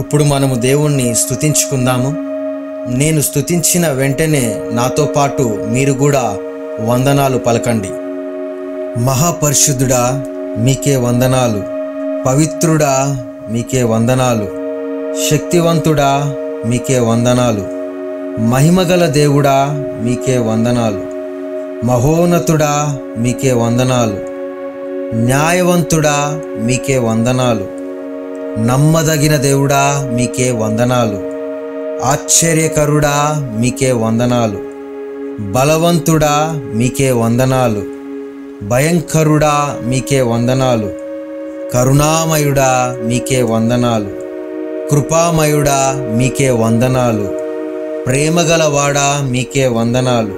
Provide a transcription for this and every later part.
ఇప్పుడు మనము దేవుణ్ణి స్తుతించుకుందాము. నేను స్తుతించిన వెంటనే నాతో పాటు మీరు కూడా వందనాలు పలకండి. మహాపరిశుద్ధుడా మీకే వందనాలు, పవిత్రుడా మీకే వందనాలు, శక్తివంతుడా మీకే వందనాలు, మహిమగల దేవుడా మీకే వందనాలు, మహోన్నతుడా మీకే వందనాలు, న్యాయవంతుడా మీకే వందనాలు, నమ్మదగిన దేవుడా మీకే వందనాలు, ఆశ్చర్యకరుడా మీకే వందనాలు, బలవంతుడా మీకే వందనాలు, భయంకరుడా మీకే వందనాలు, కరుణామయుడా మీకే వందనాలు, కృపామయుడా మీకే వందనాలు, ప్రేమగలవాడా మీకే వందనాలు,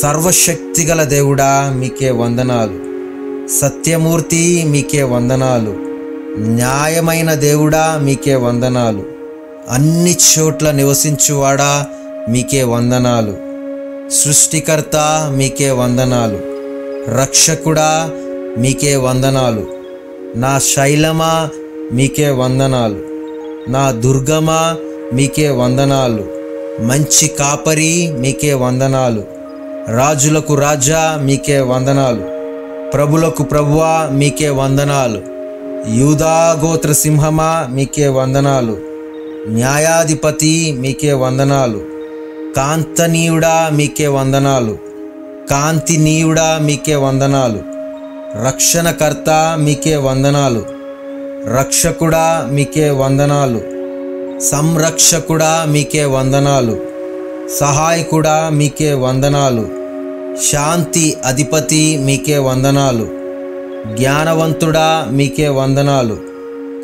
సర్వశక్తిగల దేవుడా మీకే వందనాలు, సత్యమూర్తి మీకే వందనాలు, న్యాయమైన దేవుడా మీకే వందనాలు, అన్ని చోట్ల నివసించువాడా మీకే వందనాలు, సృష్టికర్త మీకే వందనాలు, రక్షకుడా మీకే వందనాలు, నా శైలమా మీకే వందనాలు, నా దుర్గమా మీకే వందనాలు, మంచి కాపరి మీకే వందనాలు, రాజులకు రాజా మీకే వందనాలు, ప్రభులకు ప్రభువా మీకే వందనాలు, యూదా గోత్ర సింహమా మీకే వందనాలు, న్యాయాధిపతి మీకే వందనాలు, కాంతనీయుడా మీకే వందనాలు, కాంతినీయుడా మీకే వందనాలు, రక్షణకర్త మీకే వందనాలు, రక్షకుడా మీకే వందనాలు, సంరక్షకుడా మీకే వందనాలు, సహాయకుడా మీకే వందనాలు, శాంతి అధిపతి మీకే వందనాలు, జ్ఞానవంతుడా మీకే వందనాలు,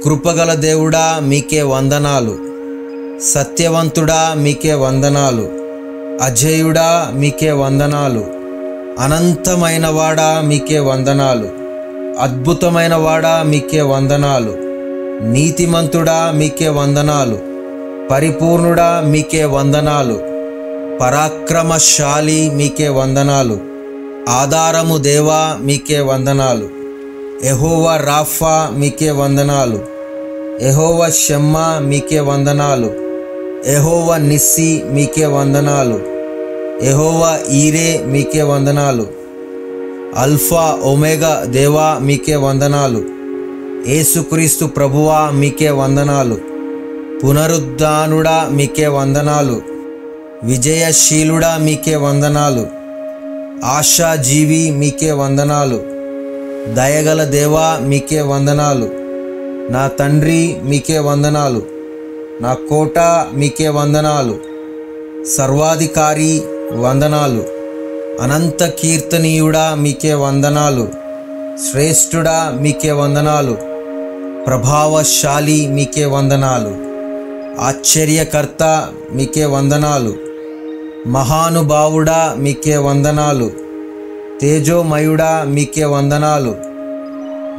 కృపగల దేవుడా మీకే వందనాలు, సత్యవంతుడా మీకే వందనాలు, అజేయుడా మీకే వందనాలు, అనంతమైన వాడా మీకే వందనాలు, అద్భుతమైన వాడా మీకే వందనాలు, నీతిమంతుడా మీకే వందనాలు, పరిపూర్ణుడా మీకే వందనాలు, పరాక్రమశాలి మీకే వందనాలు, ఆధారము దేవా మీకే వందనాలు, యెహోవా రాఫా మీకే వందనాలు, యెహోవా షమ్మా మీకే వందనాలు, యెహోవా నిస్సి మీకే వందనాలు, యెహోవా ఈరే మీకే వందనాలు, అల్ఫా ఒమేగా దేవా మీకే వందనాలు, యేసుక్రీస్తు ప్రభువా మీకే వందనాలు, పునరుద్ధానుడా మీకే వందనాలు, విజయశీలుడా మీకే వందనాలు, ఆశాజీవి మీకే వందనాలు, దయగల దేవా మీకే వందనాలు, నా తండ్రి మీకే వందనాలు, నా కోట మీకే వందనాలు, సర్వాధికారి వందనాలు, అనంత కీర్తనీయుడా మీకే వందనాలు, శ్రేష్ఠుడా మీకే వందనాలు, ప్రభావశాలి మీకే వందనాలు, ఆశ్చర్యకర్త మీకే వందనాలు, మహానుభావుడా మీకే వందనాలు, తేజోమయుడా మీకే వందనాలు,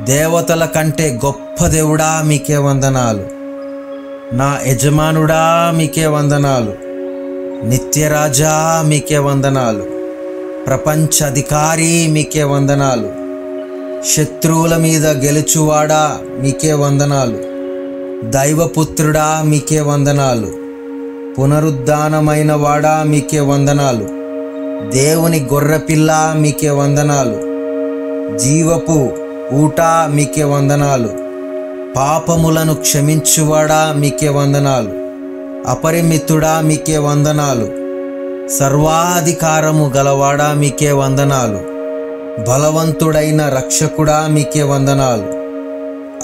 దేవతల కంటే గొప్ప దేవుడా మీకే వందనాలు, నా యజమానుడా మీకే వందనాలు, నిత్యరాజా మీకే వందనాలు, ప్రపంచ అధికారి మీకే వందనాలు, శత్రువుల మీద గెలుచువాడా మీకే వందనాలు, దైవపుత్రుడా మీకే వందనాలు, పునరుద్ధానమైన వాడా మీకే వందనాలు, దేవుని గొర్రెపిల్ల మీకే వందనాలు, జీవపు ఊట మీకే వందనాలు, పాపములను క్షమించువాడా మీకే వందనాలు, అపరిమితుడా మీకే వందనాలు, సర్వాధికారము గలవాడా మీకే వందనాలు, బలవంతుడైన రక్షకుడా మీకే వందనాలు,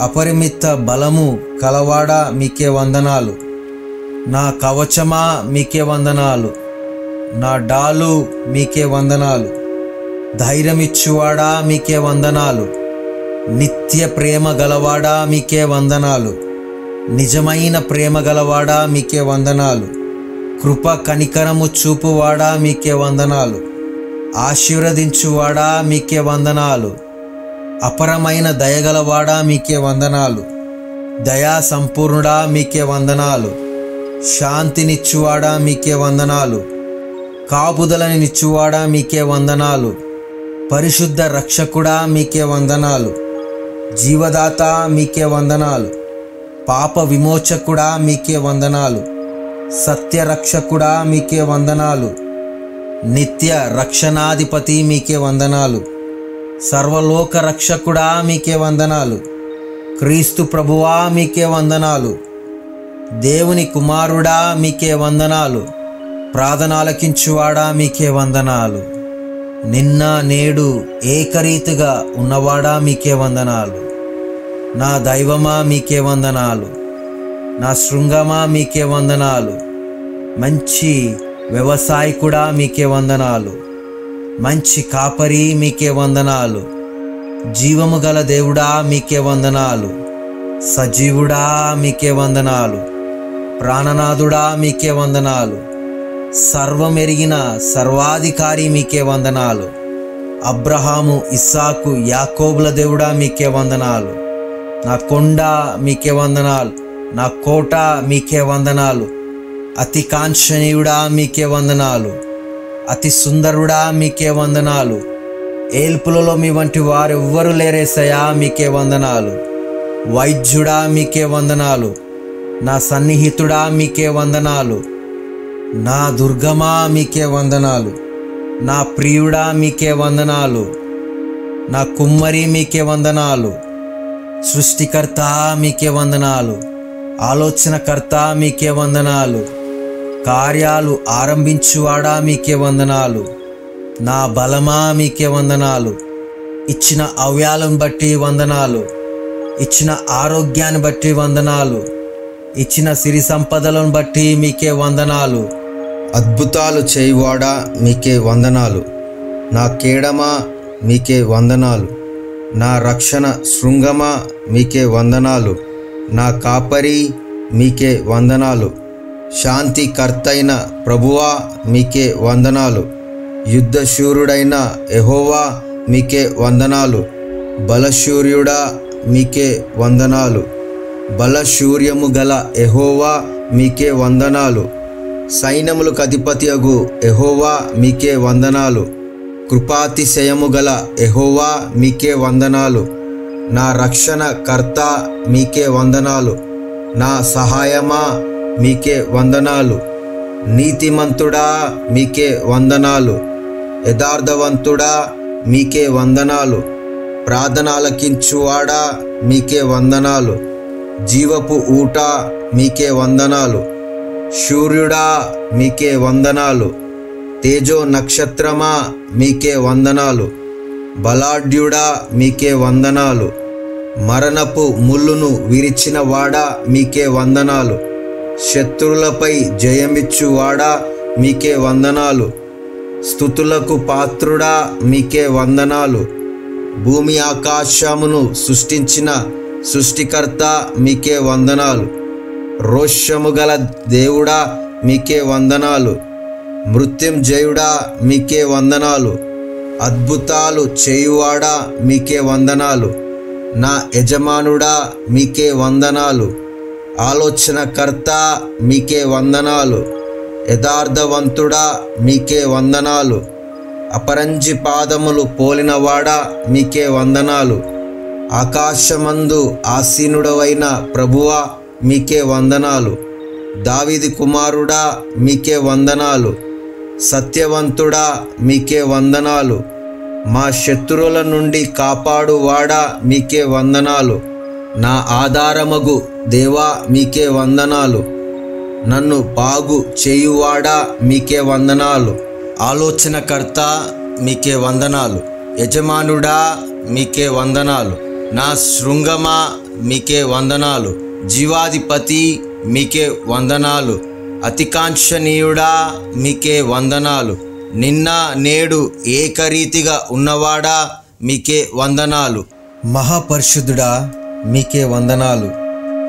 అపరిమిత బలము కలవాడా మీకే వందనాలు, నా కవచమా మీకే వందనాలు, నా డాలు మీకే వందనాలు, ధైర్యమిచ్చువాడా మీకే వందనాలు, నిత్య ప్రేమ గలవాడా మీకే వందనాలు, నిజమైన ప్రేమ గలవాడా మీకే వందనాలు, కృప కనికరము చూపువాడా మీకే వందనాలు, ఆశీర్వదించువాడా మీకే వందనాలు, అపరమైన దయగలవాడా మీకే వందనాలు, దయా సంపూర్ణుడా మీకే వందనాలు, శాంతినిచ్చువాడా మీకే వందనాలు, కాపుదలని నిచ్చువాడా మీకే వందనాలు, పరిశుద్ధ రక్షకుడా మీకే వందనాలు, జీవదాత మీకే వందనాలు, పాప విమోచకుడా మీకే వందనాలు. సత్యరక్షకుడా మీకే వందనాలు. నిత్య రక్షణాధిపతి మీకే వందనాలు. సర్వలోక రక్షకుడా మీకే వందనాలు. క్రీస్తు ప్రభువా మీకే వందనాలు. దేవుని కుమారుడా మీకే వందనాలు. ప్రార్థనలకించువాడా మీకే వందనాలు. నిన్న నేడు ఏకరీతిగా ఉన్నవాడా మీకే వందనాలు. నా దైవమా మీకే వందనాలు. నా శృంగమా మీకే వందనాలు. మంచి వ్యవసాయకుడా మీకే వందనాలు. మంచి కాపరి మీకే వందనాలు. జీవము గల దేవుడా మీకే వందనాలు. సజీవుడా మీకే వందనాలు. ప్రాణనాథుడా మీకే వందనాలు. సర్వమెరిగిన సర్వాధికారి మీకే వందనాలు. అబ్రహాము, ఇస్సాకు, యాకోబుల దేవుడా మీకే వందనాలు. నా కొండ మీకే వందనాలు. నా కోట మీకే వందనాలు. అతి కాంక్షణీయుడా మీకే వందనాలు. అతి సుందరుడా మీకే వందనాలు. ఏల్పులలో మీ వంటి వారెవ్వరూ లేరేసయా మీకే వందనాలు. వైద్యుడా మీకే వందనాలు. నా సన్నిహితుడా మీకే వందనాలు. నా దుర్గమా మీకే వందనాలు. నా ప్రియుడా మీకే వందనాలు. నా కుమ్మరి మీకే వందనాలు. సృష్టికర్త మీకే వందనాలు. ఆలోచనకర్త మీకే వందనాలు. కార్యాలు ఆరంభించువాడా మీకే వందనాలు. నా బలమా మీకే వందనాలు. ఇచ్చిన అవయాలను బట్టి వందనాలు. ఇచ్చిన ఆరోగ్యాన్ని బట్టి వందనాలు. ఇచ్చిన సిరి సంపదలను బట్టి మీకే వందనాలు. అద్భుతాలు చేయువాడా మీకే వందనాలు. నా కేడమా మీకే వందనాలు. నా రక్షణ శృంగమా మీకే వందనాలు. నా కాపరి మీకే వందనాలు. శాంతికర్తైన ప్రభువా మీకే వందనాలు. యుద్ధశూరుడైన యెహోవా మీకే వందనాలు. బలశూర్యుడా మీకే వందనాలు. బలశూర్యము గల యెహోవా మీకే వందనాలు. సైన్యములకు అధిపతియగు యెహోవా మీకే వందనాలు. కృపాతిశయము గల యెహోవా మీకే వందనాలు. నా రక్షణ కర్త మీకే వందనాలు. నా సహాయమా మీకే వందనాలు. నీతిమంతుడా మీకే వందనాలు. యథార్థవంతుడా మీకే వందనాలు. ప్రార్థనలకించువాడా మీకే వందనాలు. జీవపు ఊట మీకే వందనాలు. సూర్యుడా మీకే వందనాలు. తేజో నక్షత్రమా మీకే వందనాలు. బలాఢ్యుడా మీకే వందనాలు. మరణపు ముళ్ళును విరిచిన వాడా మీకే వందనాలు. శత్రువులపై జయమిచ్చువాడా మీకే వందనాలు. స్తుతులకు పాత్రుడా మీకే వందనాలు. భూమి ఆకాశమును సృష్టించిన సృష్టికర్త మీకే వందనాలు. రోషము గల దేవుడా మీకే వందనాలు. మృత్యుంజయుడా మీకే వందనాలు. అద్భుతాలు చేయువాడా మీకే వందనాలు. నా యజమానుడా మీకే వందనాలు. ఆలోచనకర్త మీకే వందనాలు. యథార్థవంతుడా మీకే వందనాలు. అపరంజి పాదములు పోలినవాడా మీకే వందనాలు. ఆకాశమందు ఆసీనుడవైన ప్రభువా మీకే వందనాలు. దావీదు కుమారుడా మీకే వందనాలు. సత్యవంతుడా మీకే వందనాలు. మా శత్రువుల నుండి కాపాడువాడా మీకే వందనాలు. నా ఆధారమగు దేవా మీకే వందనాలు. నన్ను బాగు చేయువాడా మీకే వందనాలు. ఆలోచనకర్త మీకే వందనాలు. యజమానుడా మీకే వందనాలు. నా శృంగమా మీకే వందనాలు. జీవాధిపతి మీకే వందనాలు. అతికాంక్షణీయుడా మీకే వందనాలు. నిన్న నేడు ఏకరీతిగా ఉన్నవాడా మీకే వందనాలు. మహాపరిశుద్ధుడా మీకే వందనాలు.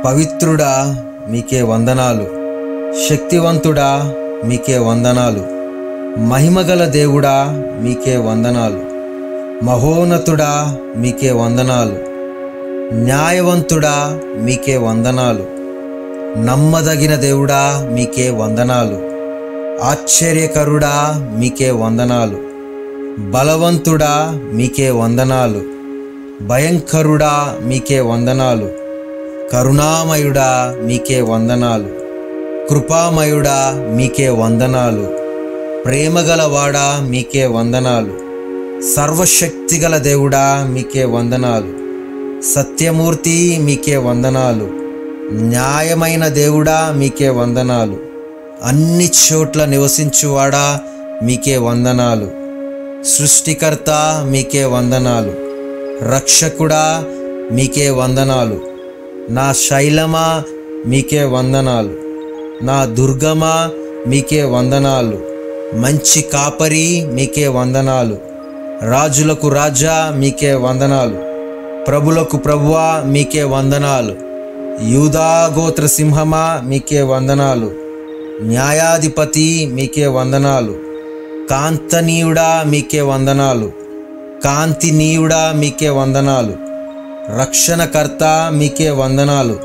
పవిత్రుడా మీకే వందనాలు. శక్తివంతుడా మీకే వందనాలు. మహిమగల దేవుడా మీకే వందనాలు. మహోన్నతుడా మీకే వందనాలు. న్యాయవంతుడా మీకే వందనాలు. నమ్మదగిన దేవుడా మీకే వందనాలు. ఆశ్చర్యకరుడా మీకే వందనాలు. బలవంతుడా మీకే వందనాలు. భయంకరుడా మీకే వందనాలు. కరుణామయుడా మీకే వందనాలు. కృపామయుడా మీకే వందనాలు. ప్రేమగలవాడా మీకే వందనాలు. సర్వశక్తిగల దేవుడా మీకే వందనాలు. సత్యమూర్తి మీకే వందనాలు. న్యాయమైన దేవుడా మీకే వందనాలు. అన్ని చోట్ల నివసించువాడా మీకే వందనాలు. సృష్టికర్త మీకే వందనాలు. రక్షకుడా మీకే వందనాలు. నా శైలమా మీకే వందనాలు. నా దుర్గమా మీకే వందనాలు. మంచి కాపరి మీకే వందనాలు. రాజులకు రాజా మీకే వందనాలు. ప్రభులకు ప్రభువా మీకే వందనాలు. యూదా గోత్ర సింహమా మీకే వందనాలు. న్యాయాధిపతి మీకే వందనాలు. కాంతనీయుడా మీకే వందనాలు. కాంతినీయుడా మీకే వందనాలు. రక్షణకర్త మీకే వందనాలు.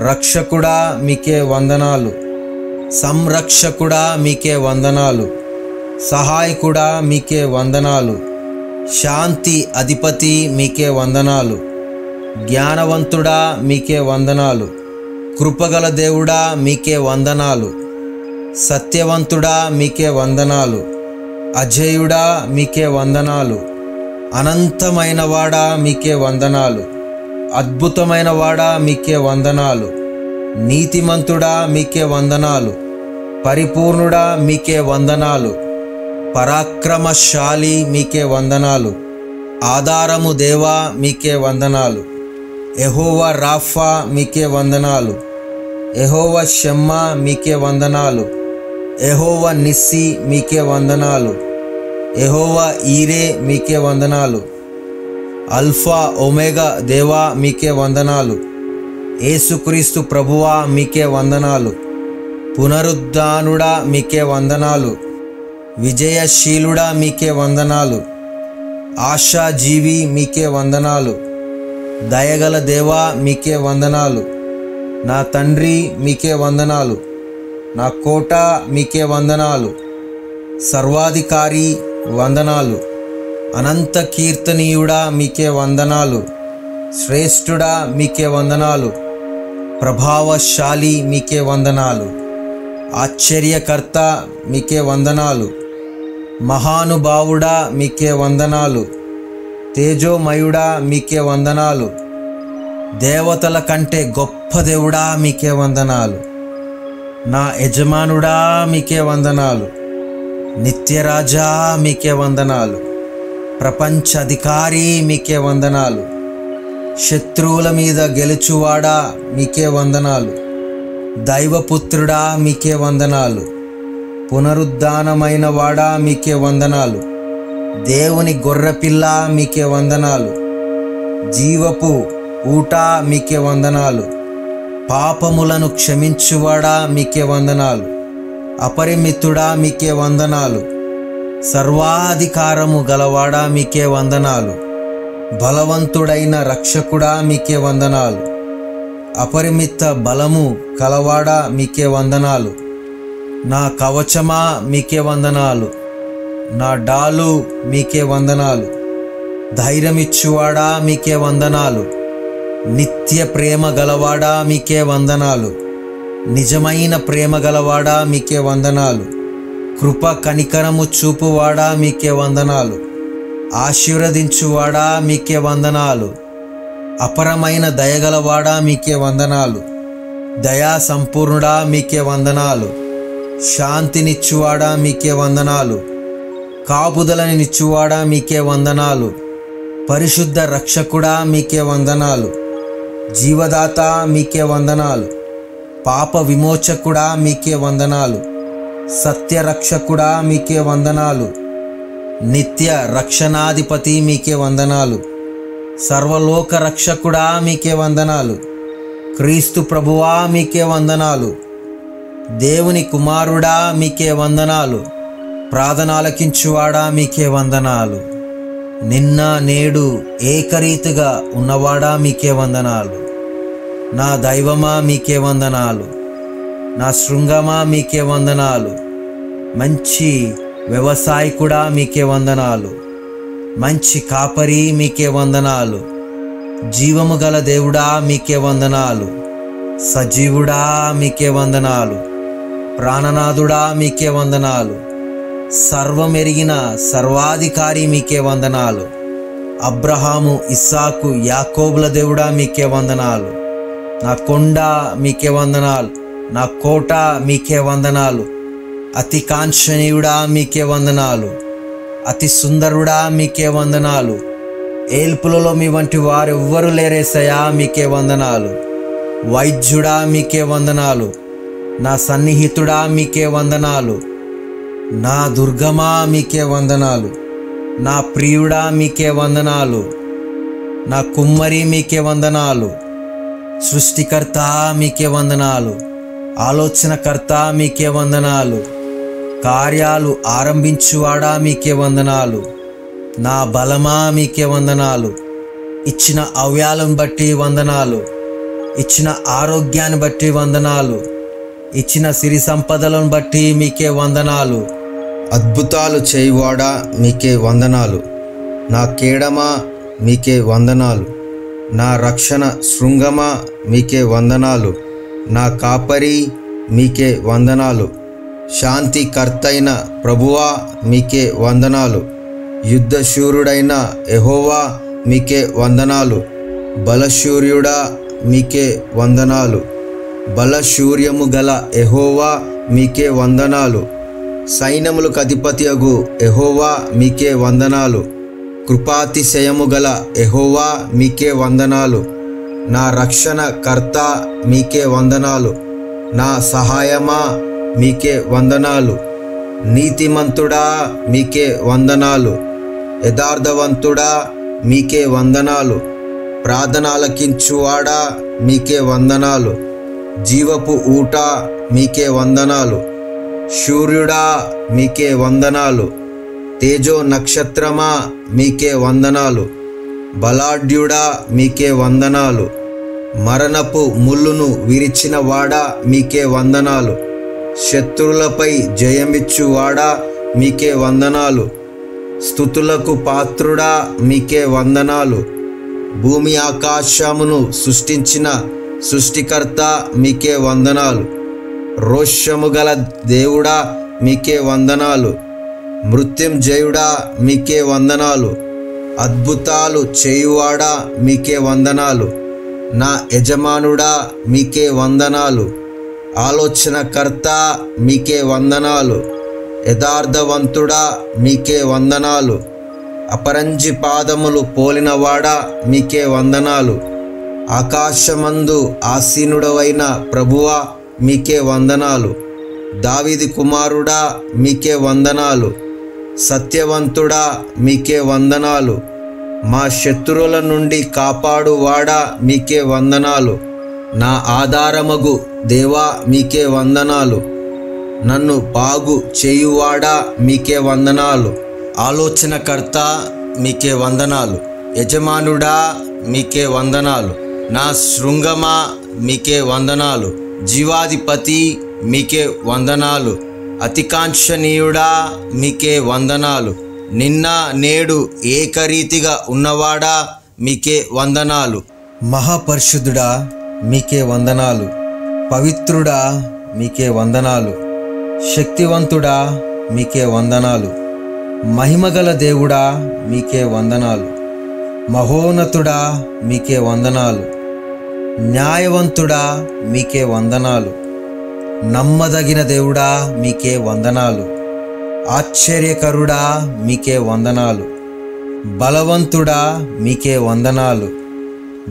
రక్షకుడా మీకే వందనాలు. సంరక్షకుడా మీకే వందనాలు. సహాయకుడా మీకే వందనాలు. శాంతి అధిపతి మీకే వందనాలు. జ్ఞానవంతుడా మీకే వందనాలు. కృపగల దేవుడా మీకే వందనాలు. సత్యవంతుడా మీకే వందనాలు. అజేయుడా మీకే వందనాలు. అనంతమైన వాడా మీకే వందనాలు. అద్భుతమైన వాడా మీకే వందనాలు. నీతిమంతుడా మీకే వందనాలు. పరిపూర్ణుడా మీకే వందనాలు. పరాక్రమశాలి మీకే వందనాలు. ఆధారము దేవా మీకే వందనాలు. యెహోవా రాఫా మీకే వందనాలు. యెహోవా షమ్మా మీకే వందనాలు. యెహోవా నిస్సి మీకే వందనాలు. యెహోవా ఈరే మీకే వందనాలు. అల్ఫా ఒమేగా దేవా మీకే వందనాలు. యేసుక్రీస్తు ప్రభువా మీకే వందనాలు. పునరుద్ధానుడా మీకే వందనాలు. విజయశీలుడా మీకే వందనాలు. ఆశాజీవి మీకే వందనాలు. దయగల దేవా మీకే వందనాలు. నా తండ్రి మీకే వందనాలు. నా కోట మీకే వందనాలు. సర్వాధికారి వందనాలు. అనంత కీర్తనీయుడా మీకే వందనాలు. శ్రేష్ఠుడా మీకే వందనాలు. ప్రభావశాలి మీకే వందనాలు. ఆశ్చర్యకర్త మీకే వందనాలు. మహానుభావుడా మీకే వందనాలు. తేజోమయుడా మీకే వందనాలు. దేవతల కంటే గొప్ప దేవుడా మీకే వందనాలు. నా యజమానుడా మీకే వందనాలు. నిత్యరాజా మీకే వందనాలు. ప్రపంచ అధికారి మీకే వందనాలు. శత్రువుల మీద గెలుచువాడా మీకే వందనాలు. దైవపుత్రుడా మీకే వందనాలు. పునరుద్ధానమైన వాడా మీకే వందనాలు. దేవుని గొర్రెపిల్ల మీకే వందనాలు. జీవపు ఊట మీకే వందనాలు. పాపములను క్షమించువాడా మీకే వందనాలు. అపరిమితుడా మీకే వందనాలు. సర్వాధికారము గలవాడా మీకే వందనాలు. బలవంతుడైన రక్షకుడా మీకే వందనాలు. అపరిమిత బలము కలవాడా మీకే వందనాలు. నా కవచమా మీకే వందనాలు. నా డాలు మీకే వందనాలు. ధైర్యమిచ్చువాడా మీకే వందనాలు. నిత్య ప్రేమ గలవాడా మీకే వందనాలు. నిజమైన ప్రేమ గలవాడా మీకే వందనాలు. కృప కనికరము చూపువాడా మీకే వందనాలు. ఆశీర్వదించువాడా మీకే వందనాలు. అపరమైన దయగలవాడా మీకే వందనాలు. దయా సంపూర్ణుడా మీకే వందనాలు. శాంతినిచ్చువాడా మీకే వందనాలు. కాపుదలని నిచ్చువాడా మీకే వందనాలు. పరిశుద్ధ రక్షకుడా మీకే వందనాలు. జీవదాత మీకే వందనాలు. పాప విమోచకుడా మీకే వందనాలు. సత్యరక్షకుడా మీకే వందనాలు. నిత్య రక్షణాధిపతి మీకే వందనాలు. సర్వలోక రక్షకుడా మీకే వందనాలు. క్రీస్తు ప్రభువా మీకే వందనాలు. దేవుని కుమారుడా మీకే వందనాలు. ప్రార్థనలకించువాడా మీకే వందనాలు. నిన్న నేడు ఏకరీతిగా ఉన్నవాడా మీకే వందనాలు. నా దైవమా మీకే వందనాలు. నా శృంగమా మీకే వందనాలు. మంచి వ్యవసాయకుడా మీకే వందనాలు. మంచి కాపరి మీకే వందనాలు. జీవము గల దేవుడా మీకే వందనాలు. సజీవుడా మీకే వందనాలు. ప్రాణనాథుడా మీకే వందనాలు. సర్వమెరిగిన సర్వాధికారి మీకే వందనాలు. అబ్రహాము, ఇస్సాకు, యాకోబుల దేవుడా మీకే వందనాలు. నా కొండ మీకే వందనాలు. నా కోట మీకే వందనాలు. అతి కాంక్షణీయుడా మీకే వందనాలు. అతి సుందరుడా మీకే వందనాలు. ఏల్పులలో మీ వంటి వారెవ్వరూ లేరేసయా మీకే వందనాలు. వైద్యుడా మీకే వందనాలు. నా సన్నిహితుడా మీకే వందనాలు. నా దుర్గమా మీకే వందనాలు. నా ప్రియుడా మీకే వందనాలు. నా కుమ్మరి మీకే వందనాలు. సృష్టికర్త మీకే వందనాలు. ఆలోచనకర్త మీకే వందనాలు. కార్యాలు ఆరంభించువాడా మీకే వందనాలు. నా బలమా మీకే వందనాలు. ఇచ్చిన అవ్యాలను బట్టి వందనాలు. ఇచ్చిన ఆరోగ్యాన్ని బట్టి వందనాలు. ఇచ్చిన సిరి సంపదలను బట్టి మీకే వందనాలు. అద్భుతాలు చేయువాడా మీకే వందనాలు. నా కేడమా మీకే వందనాలు. నా రక్షణ శృంగమా మీకే వందనాలు. నా కాపరి మీకే వందనాలు. శాంతికర్తైన ప్రభువా మీకే వందనాలు. యుద్ధశూరుడైన యెహోవా మీకే వందనాలు. బలశూర్యుడా మీకే వందనాలు. బలశూర్యము గల యెహోవా మీకే వందనాలు. సైన్యములకు అధిపతియగు యెహోవా మీకే వందనాలు. కృపాతిశయము గల యెహోవా మీకే వందనాలు. నా రక్షణ కర్త మీకే వందనాలు. నా సహాయమా మీకే వందనాలు. నీతిమంతుడా మీకే వందనాలు. యథార్థవంతుడా మీకే వందనాలు. ప్రార్థన ఆలకించువాడా మీకే వందనాలు. జీవపు ఊట మీకే వందనాలు. సూర్యుడా మీకే వందనాలు. తేజో నక్షత్రమా మీకే వందనాలు. బలాఢ్యుడా మీకే వందనాలు. మరణపు ముళ్ళును విరిచిన వాడా మీకే వందనాలు. శత్రువులపై జయమిచ్చువాడా మీకే వందనాలు. స్తుతులకు పాత్రుడా మీకే వందనాలు. భూమి ఆకాశమును సృష్టించిన సృష్టికర్త మీకే వందనాలు. రోషము గల దేవుడా మీకే వందనాలు. మృత్యుంజయుడా మీకే వందనాలు. అద్భుతాలు చేయువాడా మీకే వందనాలు. నా యజమానుడా మీకే వందనాలు. ఆలోచనకర్త మీకే వందనాలు. యథార్థవంతుడా మీకే వందనాలు. అపరంజి పాదములు పోలినవాడా మీకే వందనాలు. ఆకాశమందు ఆసీనుడవైన ప్రభువా మీకే వందనాలు. దావీదు కుమారుడా మీకే వందనాలు. సత్యవంతుడా మీకే వందనాలు. మా శత్రువుల నుండి కాపాడువాడా మీకే వందనాలు. నా ఆధారమగు దేవా మీకే వందనాలు. నన్ను బాగు చేయువాడా మీకే వందనాలు. ఆలోచనకర్త మీకే వందనాలు. యజమానుడా మీకే వందనాలు. నా శృంగమా మీకే వందనాలు. జీవాధిపతి మీకే వందనాలు. అతికాంక్షణీయుడా మీకే వందనాలు. నిన్న నేడు ఏకరీతిగా ఉన్నవాడా మీకే వందనాలు. మహాపరిశుద్ధుడా మీకే వందనాలు. పవిత్రుడా మీకే వందనాలు. శక్తివంతుడా మీకే వందనాలు. మహిమగల దేవుడా మీకే వందనాలు. మహోన్నతుడా మీకే వందనాలు. న్యాయవంతుడా మీకే వందనాలు. నమ్మదగిన దేవుడా మీకే వందనాలు. ఆశ్చర్యకరుడా మీకే వందనాలు. బలవంతుడా మీకే వందనాలు.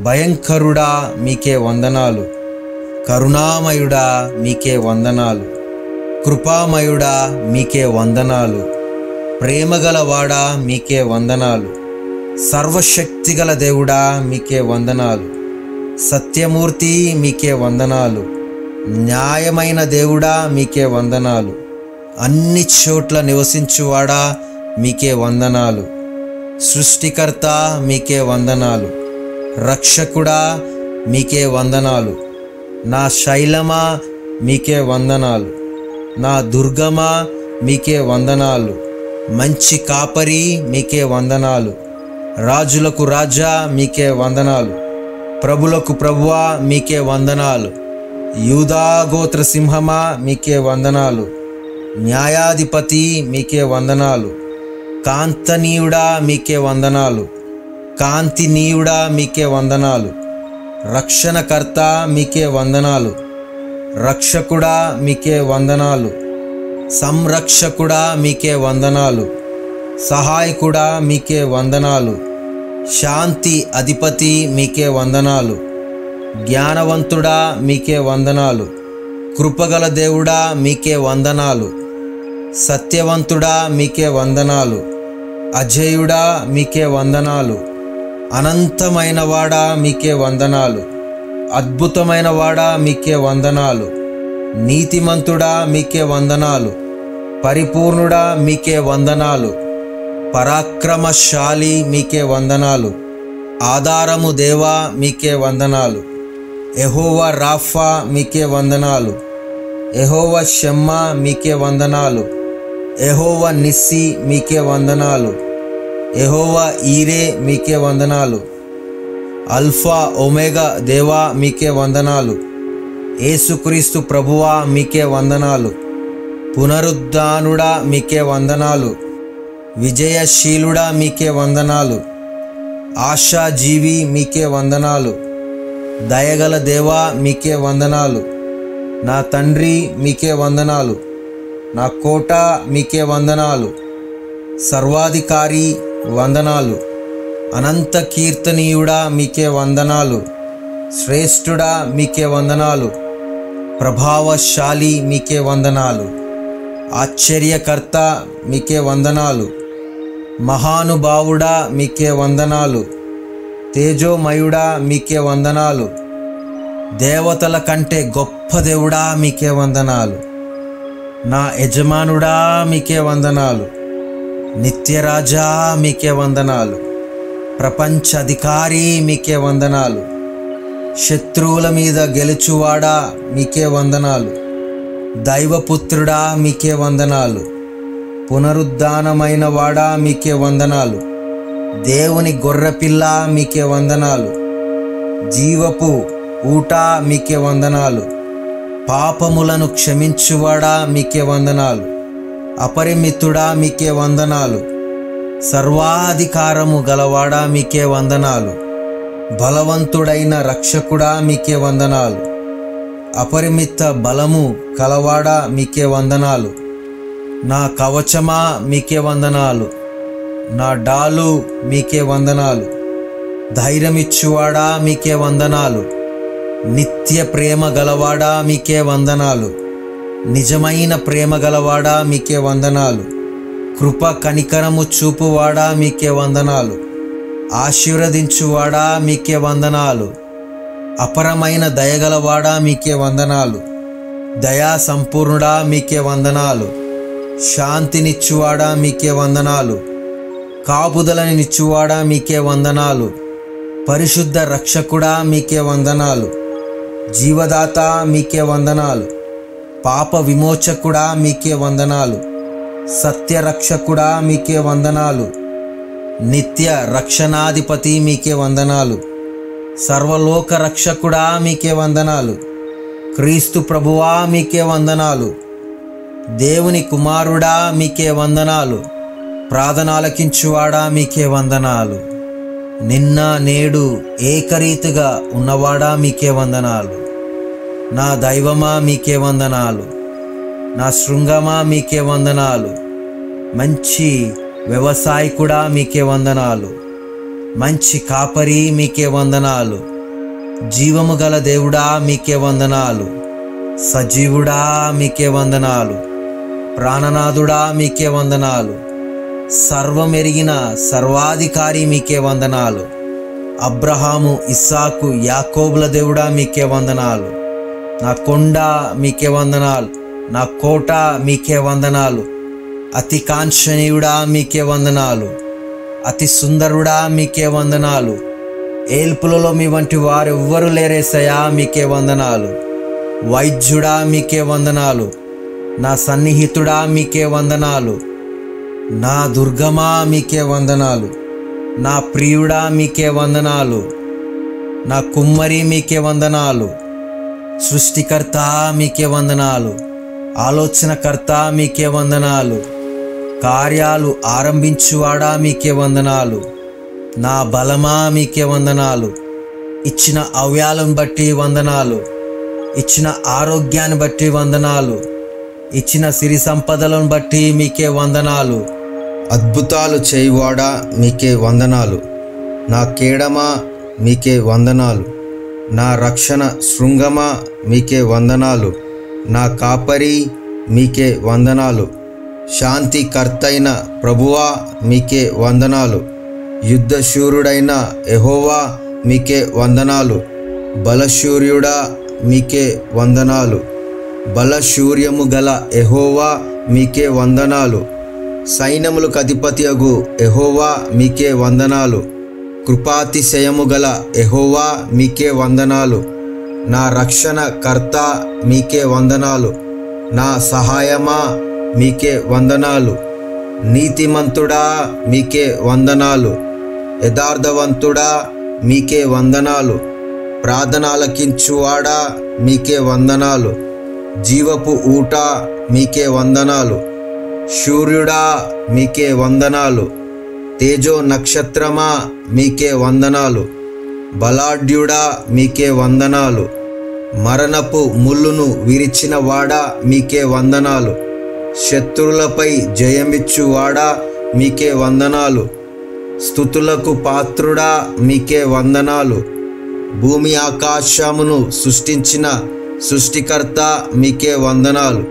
భయంకరుడా మీకే వందనాలు. కరుణామయుడా మీకే వందనాలు. కృపామయుడా మీకే వందనాలు. ప్రేమగలవాడా మీకే వందనాలు. సర్వశక్తిగల దేవుడా మీకే వందనాలు. సత్యమూర్తి మీకే వందనాలు. న్యాయమైన దేవుడా మీకే వందనాలు. అన్ని చోట్ల నివసించువాడా మీకే వందనాలు. సృష్టికర్త మీకే వందనాలు. రక్షకుడా మీకే వందనాలు. నా శైలమా మీకే వందనాలు. నా దుర్గమా మీకే వందనాలు. మంచి కాపరి మీకే వందనాలు. రాజులకు రాజా మీకే వందనాలు. ప్రభులకు ప్రభువా మీకే వందనాలు. యూదా గోత్ర సింహమా మీకే వందనాలు. న్యాయాధిపతి మీకే వందనాలు. కాంతనీయుడా మీకే వందనాలు. కాంతినీయుడా మీకే వందనాలు. రక్షణకర్త మీకే వందనాలు. రక్షకుడా మీకే వందనాలు. సంరక్షకుడా మీకే వందనాలు. సహాయకుడా మీకే వందనాలు. శాంతి అధిపతి మీకే వందనాలు. జ్ఞానవంతుడా మీకే వందనాలు. కృపగల దేవుడా మీకే వందనాలు. సత్యవంతుడా మీకే వందనాలు. అజేయుడా మీకే వందనాలు. అనంతమైన వాడా మీకే వందనాలు. అద్భుతమైన వాడా మీకే వందనాలు. నీతిమంతుడా మీకే వందనాలు. పరిపూర్ణుడా మీకే వందనాలు. పరాక్రమశాలి మీకే వందనాలు. ఆధారము దేవా మీకే వందనాలు. యెహోవా రాఫా మీకే వందనాలు. యెహోవా షమ్మా మీకే వందనాలు. యెహోవా నిస్సి మీకే వందనాలు. యెహోవా ఈరే మీకే వందనాలు. అల్ఫా ఒమేగా దేవా మీకే వందనాలు. యేసుక్రీస్తు ప్రభువా మీకే వందనాలు. పునరుద్ధానుడా మీకే వందనాలు. విజయశీలుడా మీకే వందనాలు. ఆశాజీవి మీకే వందనాలు. దయగల దేవా మీకే వందనాలు. నా తండ్రి మీకే వందనాలు. నా కోట మీకే వందనాలు. సర్వాధికారి వందనాలు. అనంత కీర్తనీయుడా మీకే వందనాలు. శ్రేష్ఠుడా మీకే వందనాలు. ప్రభావశాలి మీకే వందనాలు. ఆశ్చర్యకర్త మీకే వందనాలు. మహానుభావుడా మీకే వందనాలు. తేజోమయుడా మీకే వందనాలు. దేవతల కంటే గొప్ప దేవుడా మీకే వందనాలు. నా యజమానుడా మీకే వందనాలు. నిత్యరాజా మీకే వందనాలు. ప్రపంచ అధికారి మీకే వందనాలు. శత్రువుల మీద గెలుచువాడా మీకే వందనాలు. దైవపుత్రుడా మీకే వందనాలు. పునరుద్ధానమైన వాడా మీకే వందనాలు. దేవుని గొర్రెపిల్ల మీకే వందనాలు. జీవపు ఊట మీకే వందనాలు. పాపములను క్షమించువాడా మీకే వందనాలు. అపరిమితుడా మీకే వందనాలు. సర్వాధికారము గలవాడా మీకే వందనాలు. బలవంతుడైన రక్షకుడా మీకే వందనాలు. అపరిమిత బలము కలవాడా మీకే వందనాలు. నా కవచమా మీకే వందనాలు. నా డాలు మీకే వందనాలు. ధైర్యమిచ్చువాడా మీకే వందనాలు. నిత్య ప్రేమ గలవాడా మీకే వందనాలు. నిజమైన ప్రేమ గలవాడా మీకే వందనాలు. కృప కనికరము చూపువాడా మీకే వందనాలు. ఆశీర్వదించువాడా మీకే వందనాలు. అపరమైన దయగలవాడా మీకే వందనాలు. దయా సంపూర్ణుడా మీకే వందనాలు. శాంతినిచ్చువాడా మీకే వందనాలు. కాపుదలని నిచ్చువాడా మీకే వందనాలు. పరిశుద్ధ రక్షకుడా మీకే వందనాలు. జీవదాత మీకే వందనాలు. పాప విమోచకుడా మీకే వందనాలు. సత్యరక్షకుడా మీకే వందనాలు. నిత్య రక్షణాధిపతి మీకే వందనాలు. సర్వలోక రక్షకుడా మీకే వందనాలు. క్రీస్తు ప్రభువా మీకే వందనాలు. దేవుని కుమారుడా మీకే వందనాలు. ప్రార్థనలకించువాడా మీకే వందనాలు. నిన్న నేడు ఏకరీతిగా ఉన్నవాడా మీకే వందనాలు. నా దైవమా మీకే వందనాలు. నా శృంగమా మీకే వందనాలు. మంచి వ్యవసాయకుడా మీకే వందనాలు. మంచి కాపరి మీకే వందనాలు. జీవము గల దేవుడా మీకే వందనాలు. సజీవుడా మీకే వందనాలు. ప్రాణనాథుడా మీకే వందనాలు. సర్వమెరిగిన సర్వాధికారి మీకే వందనాలు. అబ్రహాము, ఇస్సాకు, యాకోబుల దేవుడా మీకే వందనాలు. నా కొండ మీకే వందనాలు. నా కోట మీకే వందనాలు. అతి కాంక్షణీయుడా మీకే వందనాలు. అతి సుందరుడా మీకే వందనాలు. ఏల్పులలో మీ వంటి వారెవ్వరూ లేరేసయా మీకే వందనాలు. వైద్యుడా మీకే వందనాలు. నా సన్నిహితుడా మీకే వందనాలు. నా దుర్గమా మీకే వందనాలు. నా ప్రియుడా మీకే వందనాలు. నా కుమ్మరి మీకే వందనాలు. సృష్టికర్త మీకే వందనాలు. ఆలోచనకర్త మీకే వందనాలు. కార్యాలు ఆరంభించువాడా మీకే వందనాలు. నా బలమా మీకే వందనాలు. ఇచ్చిన అవయాలను బట్టి వందనాలు. ఇచ్చిన ఆరోగ్యాన్ని బట్టి వందనాలు. ఇచ్చిన సిరి సంపదలను బట్టి మీకే వందనాలు. అద్భుతాలు చేయువాడా మీకే వందనాలు. నా కేడమా మీకే వందనాలు. నా రక్షణ శృంగమా మీకే వందనాలు. నా కాపరి మీకే వందనాలు. శాంతికర్తైన ప్రభువా మీకే వందనాలు. యుద్ధశూరుడైన యెహోవా మీకే వందనాలు. బలశూర్యుడా మీకే వందనాలు. బలశూర్యము గల యెహోవా మీకే వందనాలు. సైన్యములకు అధిపతియగు యెహోవా మీకే వందనాలు. కృపాతిశయము గల యెహోవా మీకే వందనాలు. నా రక్షణ కర్త మీకే వందనాలు. నా సహాయమా మీకే వందనాలు. నీతిమంతుడా మీకే వందనాలు. యథార్థవంతుడా మీకే వందనాలు. ప్రార్థన ఆలకించువాడా మీకే వందనాలు. జీవపు ఊట మీకే వందనాలు. సూర్యుడా మీకే వందనాలు. తేజో నక్షత్రమా మీకే వందనాలు. బలాఢ్యుడా మీకే వందనాలు. మరణపు ముళ్ళును విరిచిన వాడా మీకే వందనాలు. శత్రువులపై జయమిచ్చువాడా మీకే వందనాలు. స్తుతులకు పాత్రుడా మీకే వందనాలు. భూమి ఆకాశమును సృష్టించిన సృష్టికర్త మీకే వందనాలు.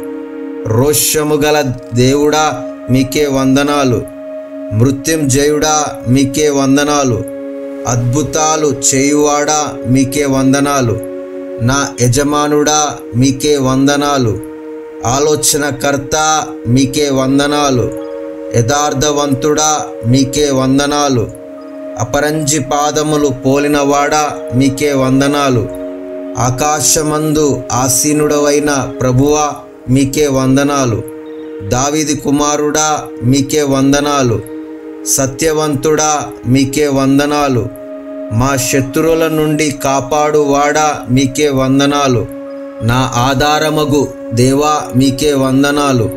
రోషము గల దేవుడా మీకే వందనాలు. మృత్యుంజయుడా మీకే వందనాలు. అద్భుతాలు చేయువాడా మీకే వందనాలు. నా యజమానుడా మీకే వందనాలు. ఆలోచనకర్త మీకే వందనాలు. యథార్థవంతుడా మీకే వందనాలు. అపరంజి పాదములు పోలినవాడా మీకే వందనాలు. ఆకాశమందు ఆసీనుడవైన ప్రభువా మీకే వందనాలు. దావీదు కుమారుడా మీకే వందనాలు. సత్యవంతుడా మీకే వందనాలు. మా శత్రువుల నుండి కాపాడువాడా మీకే వందనాలు. నా ఆధారమగు దేవా మీకే వందనాలు.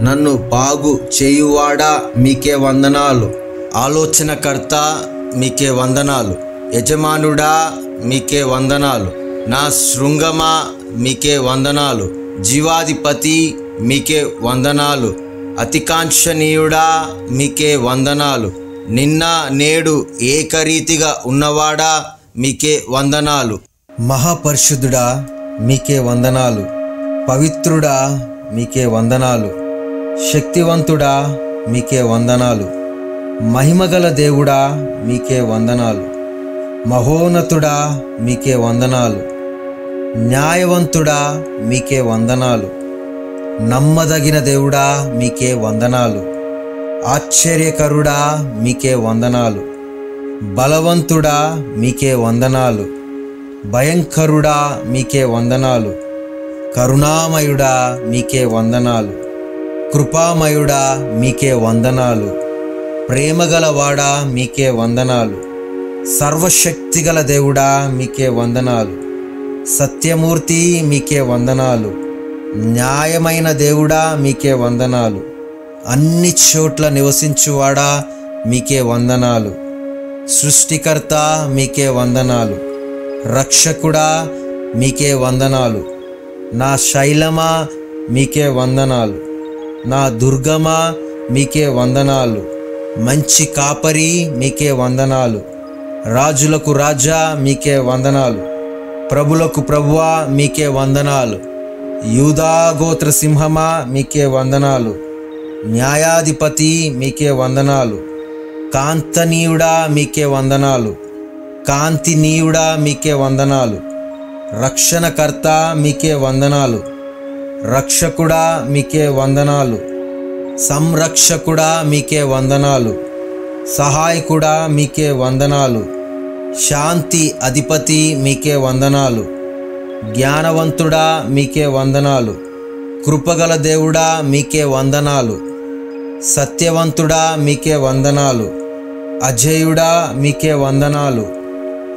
నన్ను బాగు చేయువాడా మీకే వందనాలు. ఆలోచనకర్త మీకే వందనాలు. యజమానుడా మీకే వందనాలు. నా శృంగమా మీకే వందనాలు. జీవాధిపతి మీకే వందనాలు. అతికాంక్షణీయుడా మీకే వందనాలు. నిన్న నేడు ఏకరీతిగా ఉన్నవాడా మీకే వందనాలు. మహాపరిశుద్ధుడా మీకే వందనాలు. పవిత్రుడా మీకే వందనాలు. శక్తివంతుడా మీకే వందనాలు. మహిమగల దేవుడా మీకే వందనాలు. మహోన్నతుడా మీకే వందనాలు. న్యాయవంతుడా మీకే వందనాలు. నమ్మదగిన దేవుడా మీకే వందనాలు. ఆశ్చర్యకరుడా మీకే వందనాలు. బలవంతుడా మీకే వందనాలు. భయంకరుడా మీకే వందనాలు. కరుణామయుడా మీకే వందనాలు. కృపామయుడా మీకే వందనాలు. ప్రేమగలవాడా మీకే వందనాలు. సర్వశక్తిగల దేవుడా మీకే వందనాలు. సత్యమూర్తి మీకే వందనాలు. న్యాయమైన దేవుడా మీకే వందనాలు. అన్ని చోట్ల నివసించువాడా మీకే వందనాలు. సృష్టికర్త మీకే వందనాలు. రక్షకుడా మీకే వందనాలు. నా శైలమా మీకే వందనాలు. నా దుర్గమా మీకే వందనాలు. మంచి కాపరి మీకే వందనాలు. రాజులకు రాజా మీకే వందనాలు. ప్రభులకు ప్రభువా మీకే వందనాలు. యూదా గోత్ర సింహమా మీకే వందనాలు. న్యాయాధిపతి మీకే వందనాలు. కాంతనీయుడా మీకే వందనాలు. కాంతినీయుడా మీకే వందనాలు. రక్షణకర్త మీకే వందనాలు. రక్షకుడా మీకే వందనాలు. సంరక్షకుడా మీకే వందనాలు. సహాయకుడా మీకే వందనాలు. శాంతి అధిపతి మీకే వందనాలు. జ్ఞానవంతుడా మీకే వందనాలు. కృపగల దేవుడా మీకే వందనాలు. సత్యవంతుడా మీకే వందనాలు. అజేయుడా మీకే వందనాలు.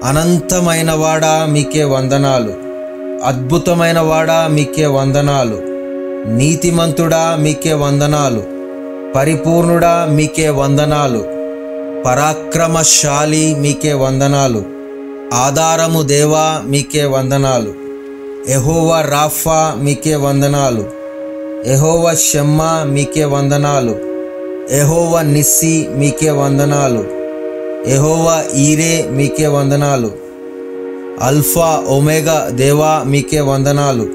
అనంతమైన వాడా మీకే వందనాలు, అద్భుతమైన వాడా మీకే వందనాలు, నీతిమంతుడా మీకే వందనాలు, పరిపూర్ణుడా మీకే వందనాలు, పరాక్రమశాలి మీకే వందనాలు, ఆధారము దేవా మీకే వందనాలు, యెహోవా రాఫా మీకే వందనాలు, యెహోవా షమ్మా మీకే వందనాలు, యెహోవా నిస్సి మీకే వందనాలు, యెహోవా ఈరే మీకే వందనాలు, అల్ఫా ఒమేగా దేవా మీకే వందనాలు,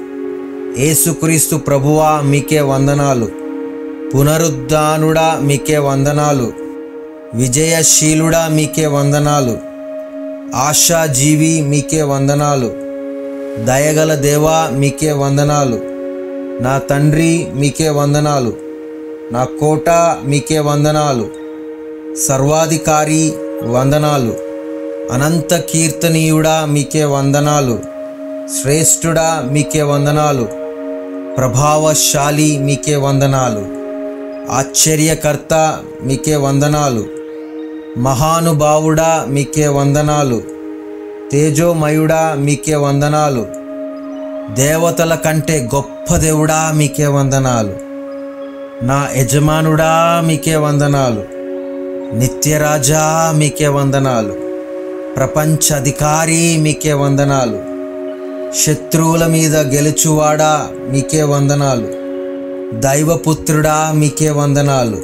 యేసుక్రీస్తు ప్రభువా మీకే వందనాలు, పునరుద్ధానుడా మీకే వందనాలు, విజయశీలుడా మీకే వందనాలు, ఆశాజీవి మీకే వందనాలు, దయగల దేవా మీకే వందనాలు, నా తండ్రి మీకే వందనాలు, నా కోట మీకే వందనాలు, సర్వాధికారి వందనాలు, అనంత కీర్తనీయుడా మీకే వందనాలు, శ్రేష్ఠుడా మీకే వందనాలు, ప్రభావశాలి మీకే వందనాలు, ఆశ్చర్యకర్త మీకే వందనాలు, మహానుభావుడా మీకే వందనాలు, తేజోమయుడా మీకే వందనాలు, దేవతల కంటే గొప్ప దేవుడా మీకే వందనాలు, నా యజమానుడా మీకే వందనాలు, నిత్యరాజా మీకే వందనాలు, ప్రపంచ అధికారి మీకే వందనాలు, శత్రువుల మీద గెలుచువాడా మీకే వందనాలు, దైవపుత్రుడా మీకే వందనాలు,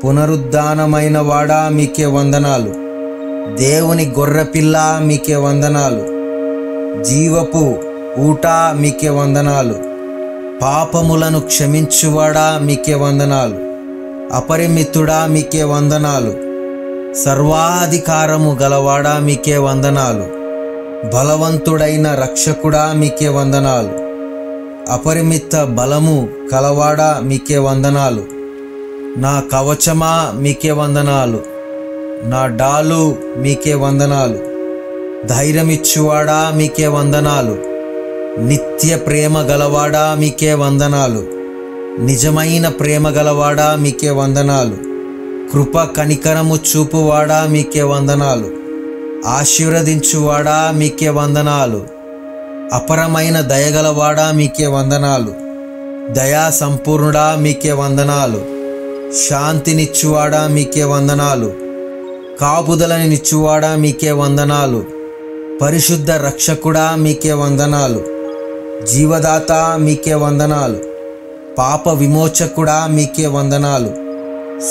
పునరుద్ధానమైన వాడా మీకే వందనాలు, దేవుని గొర్రెపిల్ల మీకే వందనాలు, జీవపు ఊట మీకే వందనాలు, పాపములను క్షమించువాడా మీకే వందనాలు, అపరిమితుడా మీకే వందనాలు, సర్వాధికారము గలవాడా మీకే వందనాలు, బలవంతుడైన రక్షకుడా మీకే వందనాలు, అపరిమిత బలము కలవాడా మీకే వందనాలు, నా కవచమా మీకే వందనాలు, నా డాలు మీకే వందనాలు, ధైర్యమిచ్చువాడా మీకే వందనాలు, నిత్య ప్రేమ గలవాడా మీకే వందనాలు, నిజమైన ప్రేమ గలవాడా మీకే వందనాలు, కృప కనికరము చూపువాడా మీకే వందనాలు, ఆశీర్వదించువాడా మీకే వందనాలు, అపరమైన దయగలవాడా మీకే వందనాలు, దయా సంపూర్ణుడా మీకే వందనాలు, శాంతినిచ్చువాడా మీకే వందనాలు, కాపుదలని నిచ్చువాడా మీకే వందనాలు, పరిశుద్ధ రక్షకుడా మీకే వందనాలు, జీవదాత మీకే వందనాలు, పాప విమోచకుడా మీకే వందనాలు,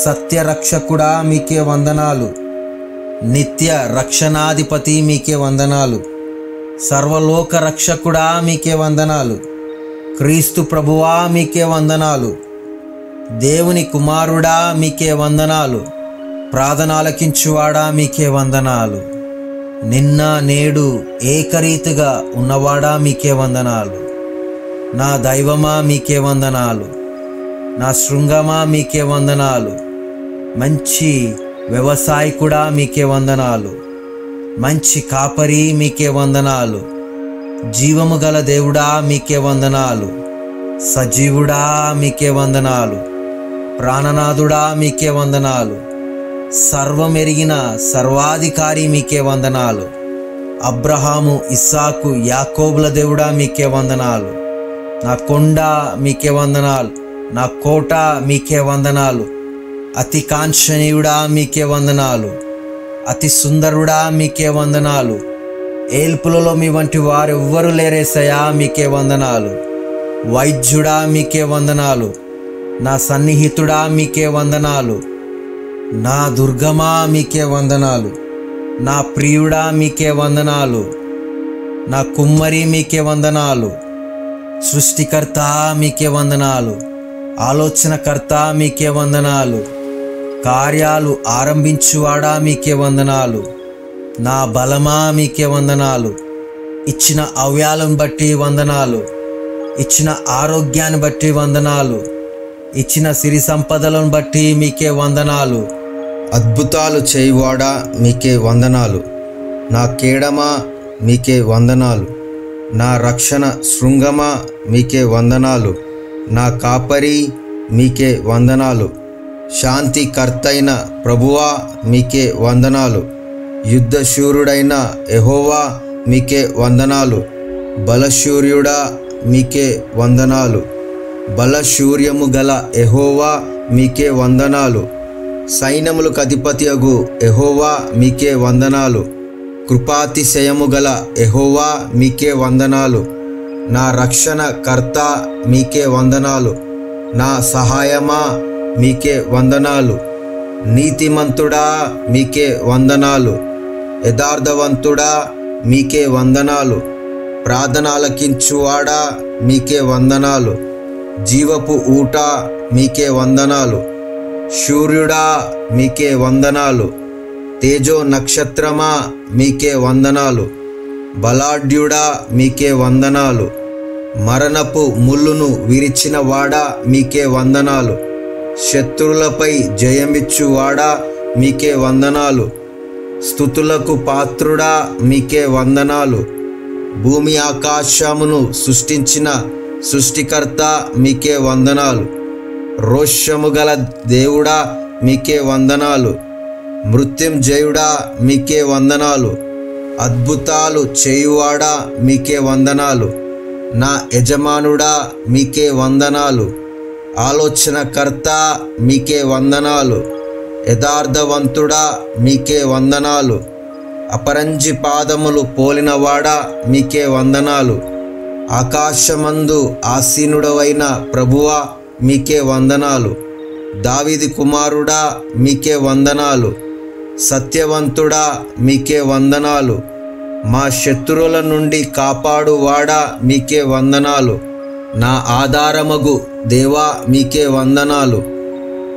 సత్యరక్షకుడా మీకే వందనాలు, నిత్య రక్షణాధిపతి మీకే వందనాలు, సర్వలోక రక్షకుడా మీకే వందనాలు, క్రీస్తు ప్రభువా మీకే వందనాలు, దేవుని కుమారుడా మీకే వందనాలు, ప్రార్థనలకించువాడా మీకే వందనాలు, నిన్న నేడు ఏకరీతిగా ఉన్నవాడా మీకే వందనాలు, నా దైవమా మీకే వందనాలు, నా శృంగమా మీకే వందనాలు, మంచి వ్యవసాయకుడా మీకే వందనాలు, మంచి కాపరి మీకే వందనాలు, జీవము గల దేవుడా మీకే వందనాలు, సజీవుడా మీకే వందనాలు, ప్రాణనాథుడా మీకే వందనాలు, సర్వమెరిగిన సర్వాధికారి మీకే వందనాలు, అబ్రహాము ఇస్సాకు యాకోబుల దేవుడా మీకే వందనాలు, నా కొండ మీకే వందనాలు, నా కోట మీకే వందనాలు, అతి కాంక్షణీయుడా మీకే వందనాలు, అతి సుందరుడా మీకే వందనాలు, ఏల్పులలో మీ వంటి వారెవ్వరు లేరేసయా మీకే వందనాలు, వైద్యుడా మీకే వందనాలు, నా సన్నిహితుడా మీకే వందనాలు, నా దుర్గమా మీకే వందనాలు, నా ప్రియుడా మీకే వందనాలు, నా కుమ్మరి మీకే వందనాలు, సృష్టికర్త మీకే వందనాలు, ఆలోచనకర్త మీకే వందనాలు, కార్యాలు ఆరంభించువాడా మీకే వందనాలు, నా బలమా మీకే వందనాలు, ఇచ్చిన అవయాలను బట్టి వందనాలు, ఇచ్చిన ఆరోగ్యాన్ని బట్టి వందనాలు, ఇచ్చిన సిరి సంపదలను బట్టి మీకే వందనాలు, అద్భుతాలు చేయువాడా మీకే వందనాలు, నా కేడమా మీకే వందనాలు, నా రక్షణ శృంగమా మీకే వందనాలు, నా కాపరి మీకే వందనాలు, శాంతికర్తైన ప్రభువా మీకే వందనాలు, యుద్ధశూరుడైన యెహోవా మీకే వందనాలు. బలశూర్యుడా మీకే వందనాలు. బలశూర్యము గల యెహోవా మీకే వందనాలు. సైన్యములకు అధిపతియగు యెహోవా మీకే వందనాలు. కృపాతిశయము గల యెహోవా మీకే వందనాలు. నా రక్షణ కర్త మీకే వందనాలు. నా సహాయమా మీకే వందనాలు. నీతిమంతుడా మీకే వందనాలు. యథార్థవంతుడా మీకే వందనాలు. ప్రార్థన ఆలకించువాడా మీకే వందనాలు. జీవపు ఊట మీకే వందనాలు. సూర్యుడా మీకే వందనాలు. తేజో నక్షత్రమా మీకే వందనాలు. బలాఢ్యుడా మీకే వందనాలు. మరణపు ముళ్ళును విరిచిన వాడా మీకే వందనాలు. శత్రువులపై జయమిచ్చువాడా మీకే వందనాలు. స్తుతులకు పాత్రుడా మీకే వందనాలు. భూమి ఆకాశమును సృష్టించిన సృష్టికర్త మీకే వందనాలు. రోషము గల దేవుడా మీకే వందనాలు. మృత్యుంజయుడా మీకే వందనాలు. అద్భుతాలు చేయువాడా మీకే వందనాలు. నా యజమానుడా మీకే వందనాలు. ఆలోచనకర్త మీకే వందనాలు. యథార్థవంతుడా మీకే వందనాలు. అపరంజి పాదములు పోలినవాడా మీకే వందనాలు. ఆకాశమందు ఆసీనుడవైన ప్రభువా మీకే వందనాలు. దావీదు కుమారుడా మీకే వందనాలు. సత్యవంతుడా మీకే వందనాలు. మా శత్రువుల నుండి కాపాడువాడా మీకే వందనాలు. నా ఆధారమగు దేవా మీకే వందనాలు.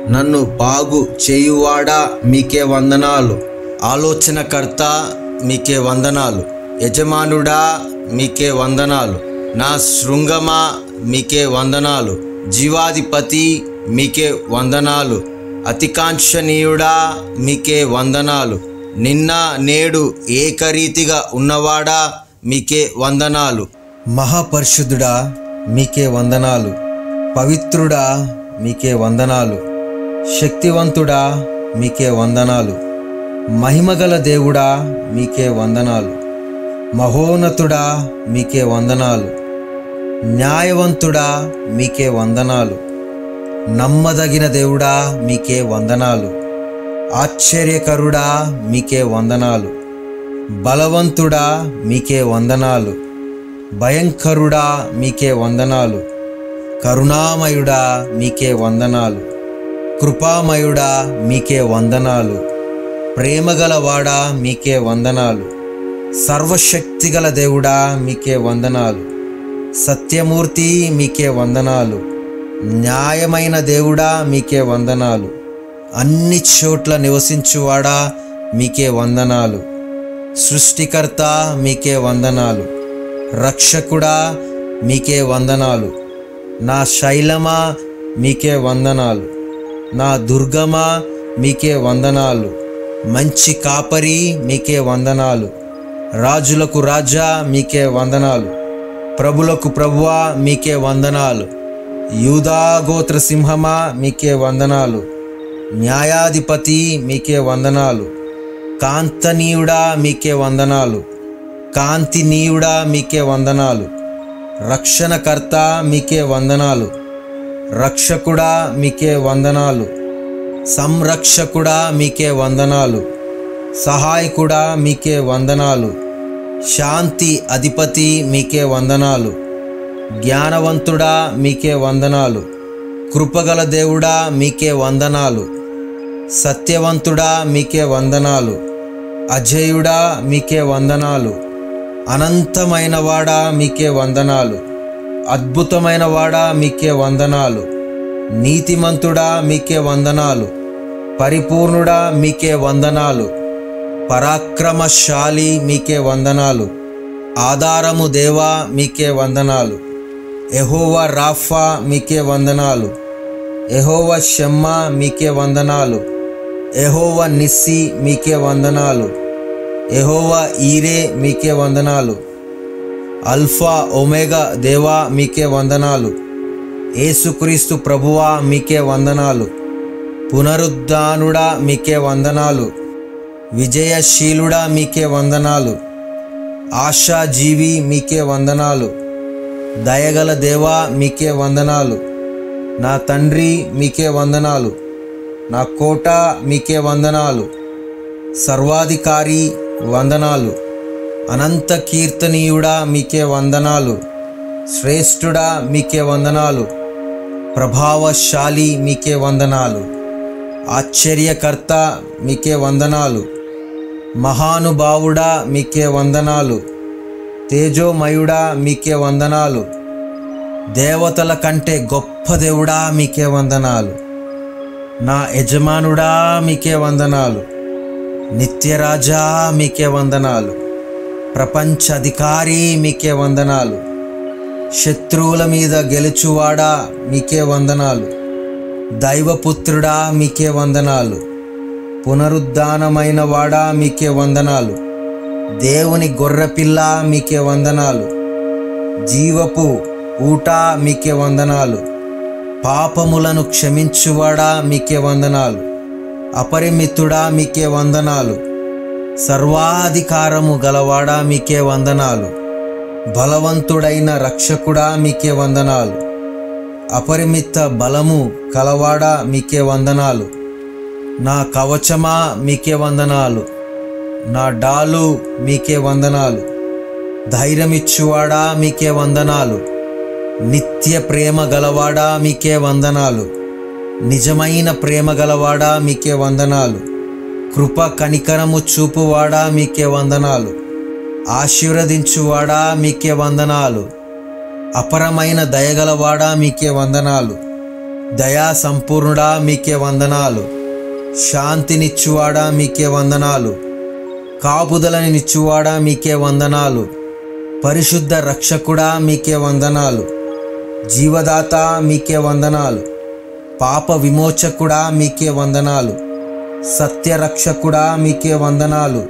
నన్ను బాగు చేయువాడా మీకే వందనాలు. ఆలోచనకర్త మీకే వందనాలు. యజమానుడా మీకే వందనాలు. నా శృంగమా మీకే వందనాలు. జీవాధిపతి మీకే వందనాలు. అతికాంక్షణీయుడా మీకే వందనాలు. నిన్న నేడు ఏకరీతిగా ఉన్నవాడా మీకే వందనాలు. మహాపరిశుద్ధుడా మీకే వందనాలు. పవిత్రుడా మీకే వందనాలు. శక్తివంతుడా మీకే వందనాలు. మహిమగల దేవుడా మీకే వందనాలు. మహోన్నతుడా మీకే వందనాలు. న్యాయవంతుడా మీకే వందనాలు. నమ్మదగిన దేవుడా మీకే వందనాలు. ఆశ్చర్యకరుడా మీకే వందనాలు. బలవంతుడా మీకే వందనాలు. భయంకరుడా మీకే వందనాలు. కరుణామయుడా మీకే వందనాలు. కృపామయుడా మీకే వందనాలు. ప్రేమగలవాడా మీకే వందనాలు. సర్వశక్తిగల దేవుడా మీకే వందనాలు. సత్యమూర్తి మీకే వందనాలు. న్యాయమైన దేవుడా మీకే వందనాలు. అన్ని చోట్ల నివసించువాడా మీకే వందనాలు. సృష్టికర్త మీకే వందనాలు. రక్షకుడా మీకే వందనాలు. నా శైలమా మీకే వందనాలు. నా దుర్గమా మీకే వందనాలు. మంచి కాపరి మీకే వందనాలు. రాజులకు రాజా మీకే వందనాలు. ప్రభులకు ప్రభువా మీకే వందనాలు. యూదా గోత్ర సింహమా మీకే వందనాలు. న్యాయాధిపతి మీకే వందనాలు. కాంతనీయుడా మీకే వందనాలు. కాంతినీయుడా మీకే వందనాలు. రక్షణకర్త మీకే వందనాలు. రక్షకుడా మీకే వందనాలు. సంరక్షకుడా మీకే వందనాలు. సహాయకుడా మీకే వందనాలు. శాంతి అధిపతి మీకే వందనాలు. జ్ఞానవంతుడా మీకే వందనాలు. కృపగల దేవుడా మీకే వందనాలు. సత్యవంతుడా మీకే వందనాలు. అజేయుడా మీకే వందనాలు. అనంతమైన వాడా మీకే వందనాలు. అద్భుతమైన వాడా మీకే వందనాలు. నీతిమంతుడా మీకే వందనాలు. పరిపూర్ణుడా మీకే వందనాలు. పరాక్రమశాలి మీకే వందనాలు. ఆధారము దేవా మీకే వందనాలు. యెహోవా రాఫా మీకే వందనాలు. యెహోవా షమ్మా మీకే వందనాలు. యెహోవా నిస్సి మీకే వందనాలు. యెహోవా ఈరే మీకే వందనాలు. అల్ఫా ఒమేగా దేవా మీకే వందనాలు. యేసుక్రీస్తు ప్రభువా మీకే వందనాలు. పునరుద్ధానుడా మీకే వందనాలు. విజయశీలుడా మీకే వందనాలు. ఆశాజీవి మీకే వందనాలు. దయగల దేవా మీకే వందనాలు. నా తండ్రి మీకే వందనాలు. నా కోట మీకే వందనాలు. సర్వాధికారి వందనాలు. అనంత కీర్తనీయుడా మీకే వందనాలు. శ్రేష్ఠుడా మీకే వందనాలు. ప్రభావశాలి మీకే వందనాలు. ఆశ్చర్యకర్త మీకే వందనాలు. మహానుభావుడా మీకే వందనాలు. తేజోమయుడా మీకే వందనాలు. దేవతల కంటే గొప్ప దేవుడా మీకే వందనాలు. నా యజమానుడా మీకే వందనాలు. నిత్యరాజా మీకే వందనాలు. ప్రపంచ అధికారి మీకే వందనాలు. శత్రువుల మీద గెలుచువాడా మీకే వందనాలు. దైవపుత్రుడా మీకే వందనాలు. పునరుద్ధానమైన వాడా మీకే వందనాలు. దేవుని గొర్రెపిల్ల మీకే వందనాలు. జీవపు ఊట మీకే వందనాలు. పాపములను క్షమించువాడా మీకే వందనాలు. అపరిమితుడా మీకే వందనాలు. సర్వాధికారము గలవాడా మీకే వందనాలు. బలవంతుడైన రక్షకుడా మీకే వందనాలు. అపరిమిత బలము కలవాడా మీకే వందనాలు. నా కవచమా మీకే వందనాలు. నా డాలు మీకే వందనాలు. ధైర్యమిచ్చువాడా మీకే వందనాలు. నిత్య ప్రేమ గలవాడా మీకే వందనాలు. నిజమైన ప్రేమ గలవాడా మీకే వందనాలు. కృప కనికరము చూపువాడా మీకే వందనాలు. ఆశీర్వదించువాడా మీకే వందనాలు. అపరమైన దయగలవాడా మీకే వందనాలు. దయా సంపూర్ణుడా మీకే వందనాలు. శాంతినిచ్చువాడా మీకే వందనాలు. కాపుదలని నిచ్చువాడా మీకే వందనాలు. పరిశుద్ధ రక్షకుడా మీకే వందనాలు. జీవదాత మీకే వందనాలు. పాప విమోచకుడా మీకే వందనాలు. సత్యరక్షకుడా మీకే వందనాలు.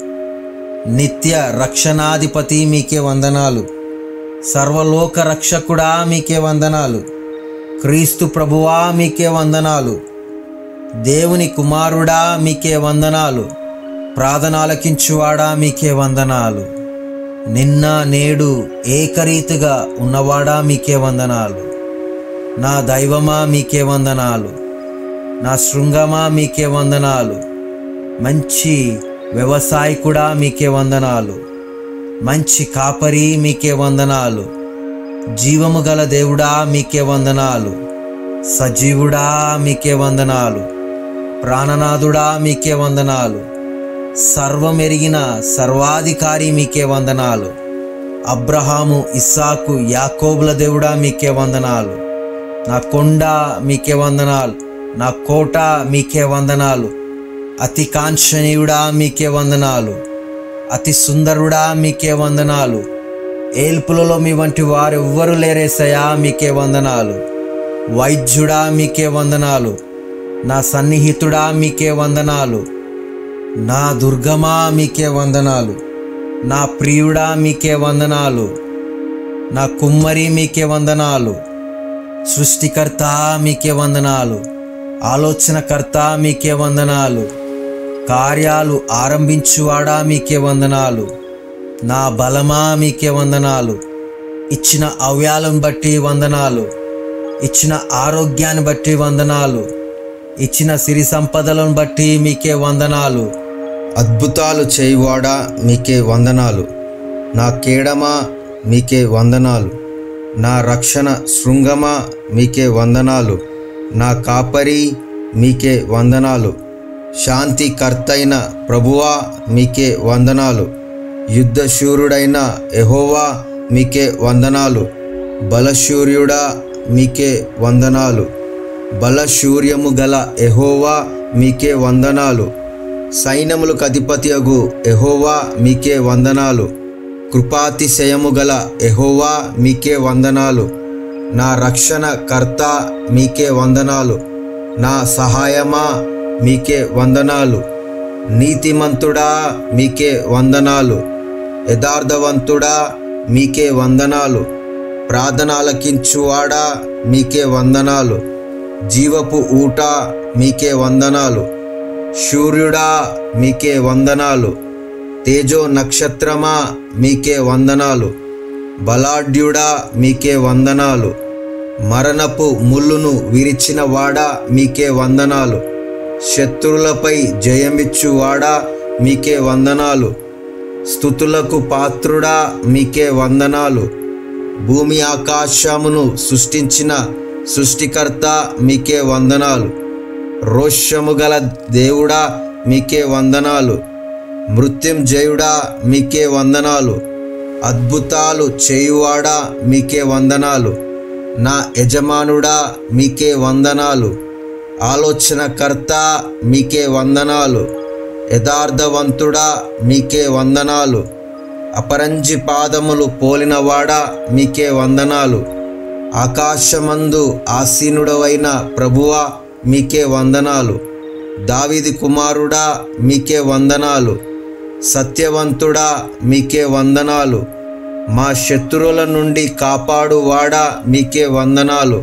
నిత్య రక్షణాధిపతి మీకే వందనాలు. సర్వలోక రక్షకుడా మీకే వందనాలు. క్రీస్తు ప్రభువా మీకే వందనాలు. దేవుని కుమారుడా మీకే వందనాలు. ప్రార్థనలకించువాడా మీకే వందనాలు. నిన్న నేడు ఏకరీతిగా ఉన్నవాడా మీకే వందనాలు. నా దైవమా మీకే వందనాలు. నా శృంగమా మీకే వందనాలు. మంచి వ్యవసాయకుడా మీకే వందనాలు. మంచి కాపరి మీకే వందనాలు. జీవము గల దేవుడా మీకే వందనాలు. సజీవుడా మీకే వందనాలు. ప్రాణనాథుడా మీకే వందనాలు. సర్వమెరిగిన సర్వాధికారి మీకే వందనాలు. అబ్రహాము, ఇస్సాకు, యాకోబుల దేవుడా మీకే వందనాలు. నా కొండ మీకే వందనాలు. నా కోట మీకే వందనాలు. అతి కాంక్షణీయుడా మీకే వందనాలు. అతి సుందరుడా మీకే వందనాలు. ఏల్పులలో మీ వంటి వారెవ్వరూ లేరేసయా మీకే వందనాలు. వైద్యుడా మీకే వందనాలు. నా సన్నిహితుడా మీకే వందనాలు. నా దుర్గమా మీకే వందనాలు. నా ప్రియుడా మీకే వందనాలు. నా కుమ్మరి మీకే వందనాలు. సృష్టికర్త మీకే వందనాలు. ఆలోచనకర్త మీకే వందనాలు. కార్యాలు ఆరంభించువాడా మీకే వందనాలు. నా బలమా మీకే వందనాలు. ఇచ్చిన అవ్యాలను బట్టి వందనాలు. ఇచ్చిన ఆరోగ్యాన్ని బట్టి వందనాలు. ఇచ్చిన సిరి సంపదలను బట్టి మీకే వందనాలు. అద్భుతాలు చేయువాడా మీకే వందనాలు. నా కేడమా మీకే వందనాలు. నా రక్షణ శృంగమా మీకే వందనాలు. నా కాపరి మీకే వందనాలు. శాంతికర్తైన ప్రభువా మీకే వందనాలు. యుద్ధశూరుడైన యెహోవా మీకే వందనాలు. బలశూర్యుడా మీకే వందనాలు. బలశూర్యము గల యెహోవా మీకే వందనాలు. సైన్యములకు అధిపతియగు యెహోవా మీకే వందనాలు. కృపాతిశయము గల యెహోవా మీకే వందనాలు. నా రక్షణ కర్త మీకే వందనాలు. నా సహాయమా మీకే వందనాలు. నీతిమంతుడా మీకే వందనాలు. యథార్థవంతుడా మీకే వందనాలు. ప్రార్థనలకించువాడా మీకే వందనాలు. జీవపు ఊట మీకే వందనాలు. సూర్యుడా మీకే వందనాలు, తేజో నక్షత్రమా మీకే వందనాలు, బలాఢ్యుడా మీకే వందనాలు, మరణపు ముళ్ళును విరిచిన వాడా మీకే వందనాలు, శత్రువులపై జయమిచ్చువాడా మీకే వందనాలు, స్తుతులకు పాత్రుడా మీకే వందనాలు, భూమి ఆకాశమును సృష్టించిన సృష్టికర్త మీకే వందనాలు, రోషము గల దేవుడా మీకే వందనాలు, మృత్యుంజయుడా మీకే వందనాలు, అద్భుతాలు చేయువాడా మీకే వందనాలు, నా యజమానుడా మీకే వందనాలు, ఆలోచనకర్త మీకే వందనాలు, యథార్థవంతుడా మీకే వందనాలు, అపరంజి పాదములు పోలినవాడా మీకే వందనాలు, ఆకాశమందు ఆసీనుడవైన ప్రభువా మీకే వందనాలు, దావీదు కుమారుడా మీకే వందనాలు, సత్యవంతుడా మీకే వందనాలు, మా శత్రువుల నుండి కాపాడువాడా మీకే వందనాలు,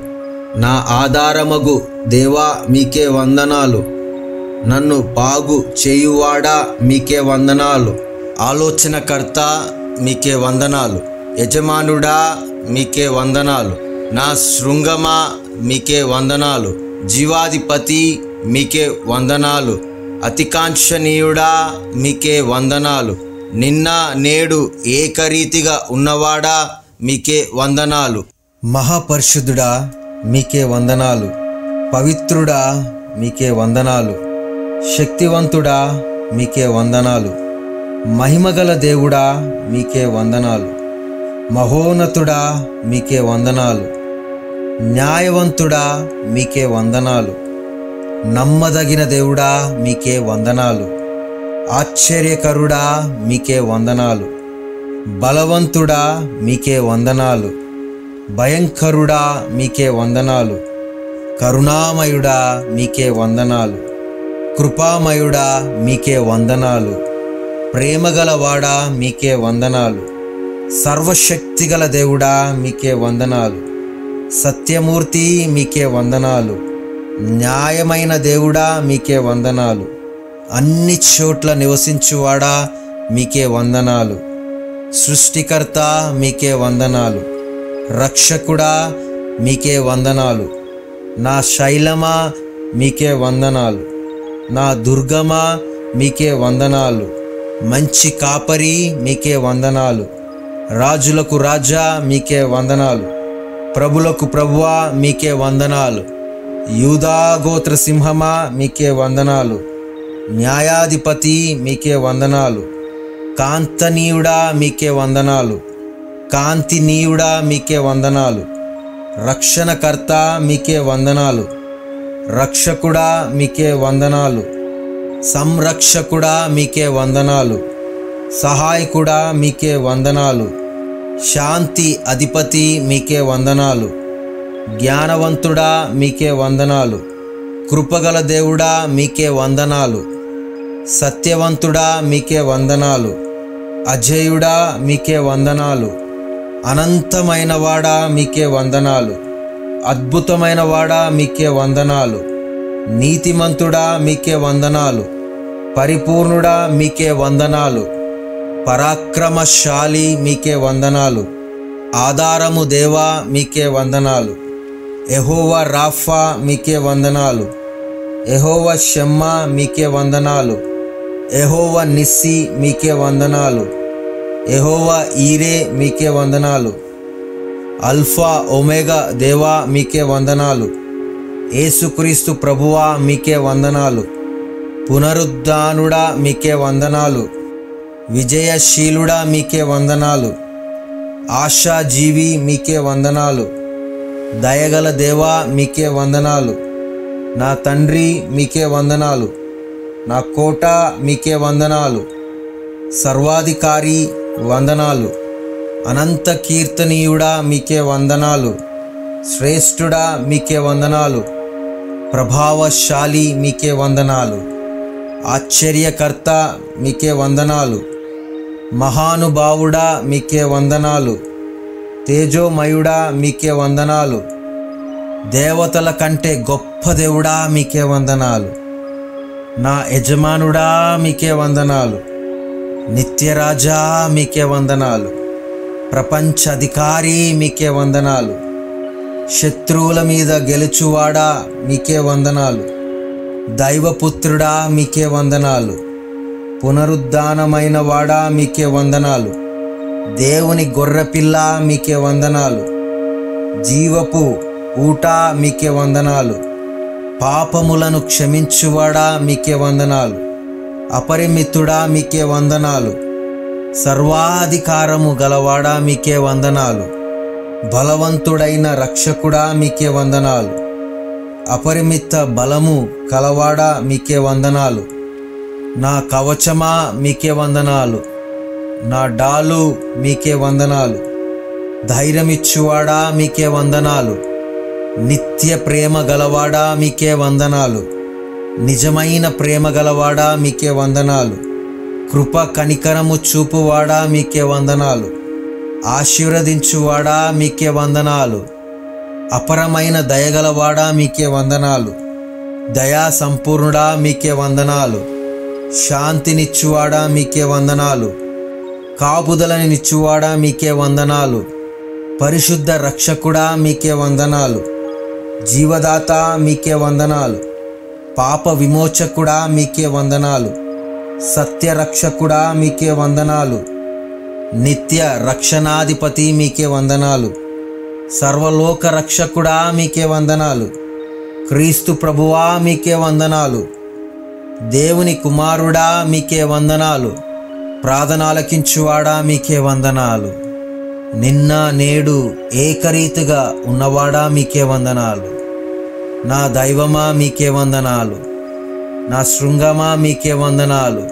నా ఆధారమగు దేవా మీకే వందనాలు, నన్ను బాగు చేయువాడా మీకే వందనాలు, ఆలోచనకర్త మీకే వందనాలు, యజమానుడా మీకే వందనాలు, నా శృంగమా మీకే వందనాలు, జీవాధిపతి మీకే వందనాలు, అతికాంక్షణీయుడా మీకే వందనాలు, నిన్న నేడు ఏకరీతిగా ఉన్నవాడా మీకే వందనాలు, మహాపరిశుద్ధుడా మీకే వందనాలు, పవిత్రుడా మీకే వందనాలు, శక్తివంతుడా మీకే వందనాలు, మహిమగల దేవుడా మీకే వందనాలు, మహోన్నతుడా మీకే వందనాలు, న్యాయవంతుడా మీకే వందనాలు, నమ్మదగిన దేవుడా మీకే వందనాలు, ఆశ్చర్యకరుడా మీకే వందనాలు, బలవంతుడా మీకే వందనాలు, భయంకరుడా మీకే వందనాలు, కరుణామయుడా మీకే వందనాలు, కృపామయుడా మీకే వందనాలు, ప్రేమగలవాడా మీకే వందనాలు, సర్వశక్తిగల దేవుడా మీకే వందనాలు, సత్యమూర్తి మీకే వందనాలు, న్యాయమైన దేవుడా మీకే వందనాలు, అన్ని చోట్ల నివసించువాడా మీకే వందనాలు, సృష్టికర్త మీకే వందనాలు, రక్షకుడా మీకే వందనాలు, నా శైలమా మీకే వందనాలు, నా దుర్గమా మీకే వందనాలు, మంచి కాపరి మీకే వందనాలు, రాజులకు రాజా మీకే వందనాలు, ప్రభులకు ప్రభువా మీకే వందనాలు, యూదా గోత్ర సింహమా మీకే వందనాలు, న్యాయాధిపతి మీకే వందనాలు, కాంతనీయుడా మీకే వందనాలు, కాంతినీయుడా మీకే వందనాలు, రక్షణకర్త మీకే వందనాలు, రక్షకుడా మీకే వందనాలు, సంరక్షకుడా మీకే వందనాలు, సహాయకుడా మీకే వందనాలు, శాంతి అధిపతి మీకే వందనాలు, జ్ఞానవంతుడా మీకే వందనాలు, కృపగల దేవుడా మీకే వందనాలు, సత్యవంతుడా మీకే వందనాలు, అజేయుడా మీకే వందనాలు, అనంతమైన వాడా మీకే వందనాలు, అద్భుతమైన వాడా మీకే వందనాలు, నీతిమంతుడా మీకే వందనాలు, పరిపూర్ణుడా మీకే వందనాలు, పరాక్రమశాలి మీకే వందనాలు, ఆధారము దేవా మీకే వందనాలు, యెహోవా రాఫా మీకే వందనాలు, యెహోవా షమ్మా మీకే వందనాలు, యెహోవా నిస్సి మీకే వందనాలు, యెహోవా ఈరే మీకే వందనాలు, అల్ఫా ఒమేగా దేవా మీకే వందనాలు, యేసుక్రీస్తు ప్రభువా మీకే వందనాలు, పునరుద్ధానుడా మీకే వందనాలు, విజయశీలుడా మీకే వందనాలు, ఆశాజీవి మీకే వందనాలు, దయగల దేవా మీకే వందనాలు, నా తండ్రి మీకే వందనాలు, నా కోట మీకే వందనాలు, సర్వాధికారి వందనాలు, అనంత కీర్తనీయుడా మీకే వందనాలు, శ్రేష్ఠుడా మీకే వందనాలు, ప్రభావశాలి మీకే వందనాలు, ఆశ్చర్యకర్త మీకే వందనాలు, మహానుభావుడా మీకే వందనాలు, తేజోమయుడా మీకే వందనాలు, దేవతల కంటే గొప్ప దేవుడా మీకే వందనాలు, నా యజమానుడా మీకే వందనాలు. నిత్యరాజా మీకే వందనాలు. ప్రపంచ అధికారి మీకే వందనాలు. శత్రువుల మీద గెలుచువాడా మీకే వందనాలు. దైవపుత్రుడా మీకే వందనాలు. పునరుద్ధానమైన వాడా మీకే వందనాలు. దేవుని గొర్రెపిల్ల మీకే వందనాలు. జీవపు ఊట మీకే వందనాలు. పాపములను క్షమించువాడా మీకే వందనాలు. అపరిమితుడా మీకే వందనాలు. సర్వాధికారము గలవాడా మీకే వందనాలు. బలవంతుడైన రక్షకుడా మీకే వందనాలు. అపరిమిత బలము కలవాడా మీకే వందనాలు. నా కవచమా మీకే వందనాలు. నా డాలు మీకే వందనాలు. ధైర్యమిచ్చువాడా మీకే వందనాలు. నిత్య ప్రేమ గలవాడా మీకే వందనాలు. నిజమైన ప్రేమ గలవాడా మీకే వందనాలు. కృప కనికరము చూపువాడా మీకే వందనాలు. ఆశీర్వదించువాడా మీకే వందనాలు. అపరమైన దయగలవాడా మీకే వందనాలు. దయా సంపూర్ణుడా మీకే వందనాలు. శాంతినిచ్చువాడా మీకే వందనాలు. కాపుదలనిచ్చువాడా మీకే వందనాలు. పరిశుద్ధ రక్షకుడా మీకే వందనాలు. జీవదాత మీకే వందనాలు. పాప విమోచకుడా మీకే వందనాలు. సత్యరక్షకుడా మీకే వందనాలు. నిత్య రక్షణాధిపతి మీకే వందనాలు. సర్వలోక రక్షకుడా మీకే వందనాలు. క్రీస్తు ప్రభువా మీకే వందనాలు. దేవుని కుమారుడా మీకే వందనాలు. ప్రార్థనలకించువాడా మీకే వందనాలు. నిన్న నేడు ఏకరీతిగా ఉన్నవాడా మీకే వందనాలు. నా దైవమా మీకే వందనాలు. నా శృంగమా మీకే వందనాలు.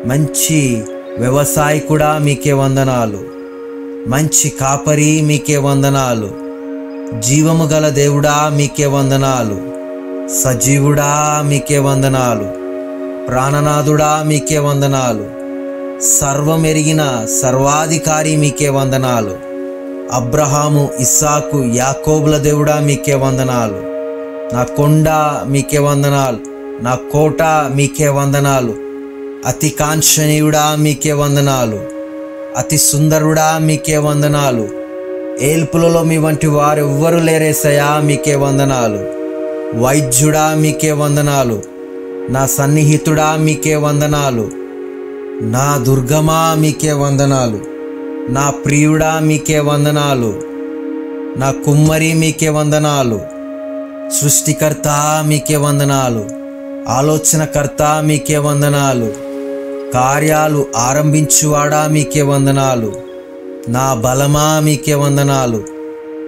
మంచి వ్యవసాయకుడా మీకే వందనాలు. మంచి కాపరి మీకే వందనాలు. జీవము గల దేవుడా మీకే వందనాలు. సజీవుడా మీకే వందనాలు. ప్రాణనాథుడా మీకే వందనాలు. సర్వమెరిగిన సర్వాధికారి మీకే వందనాలు. అబ్రహాము, ఇస్సాకు, యాకోబుల దేవుడా మీకే వందనాలు. నా కొండ మీకే వందనాలు. నా కోట మీకే వందనాలు. అతి కాంక్షణీయుడా మీకే వందనాలు. అతి సుందరుడా మీకే వందనాలు. ఏల్పులలో మీ వంటి వారెవ్వరూ లేరేసయా మీకే వందనాలు. వైద్యుడా మీకే వందనాలు. నా సన్నిహితుడా మీకే వందనాలు. నా దుర్గమా మీకే వందనాలు. నా ప్రియుడా మీకే వందనాలు. నా కుమ్మరి మీకే వందనాలు. సృష్టికర్త మీకే వందనాలు. ఆలోచనకర్త మీకే వందనాలు. కార్యాలు ఆరంభించువాడా మీకే వందనాలు. నా బలమా మీకే వందనాలు.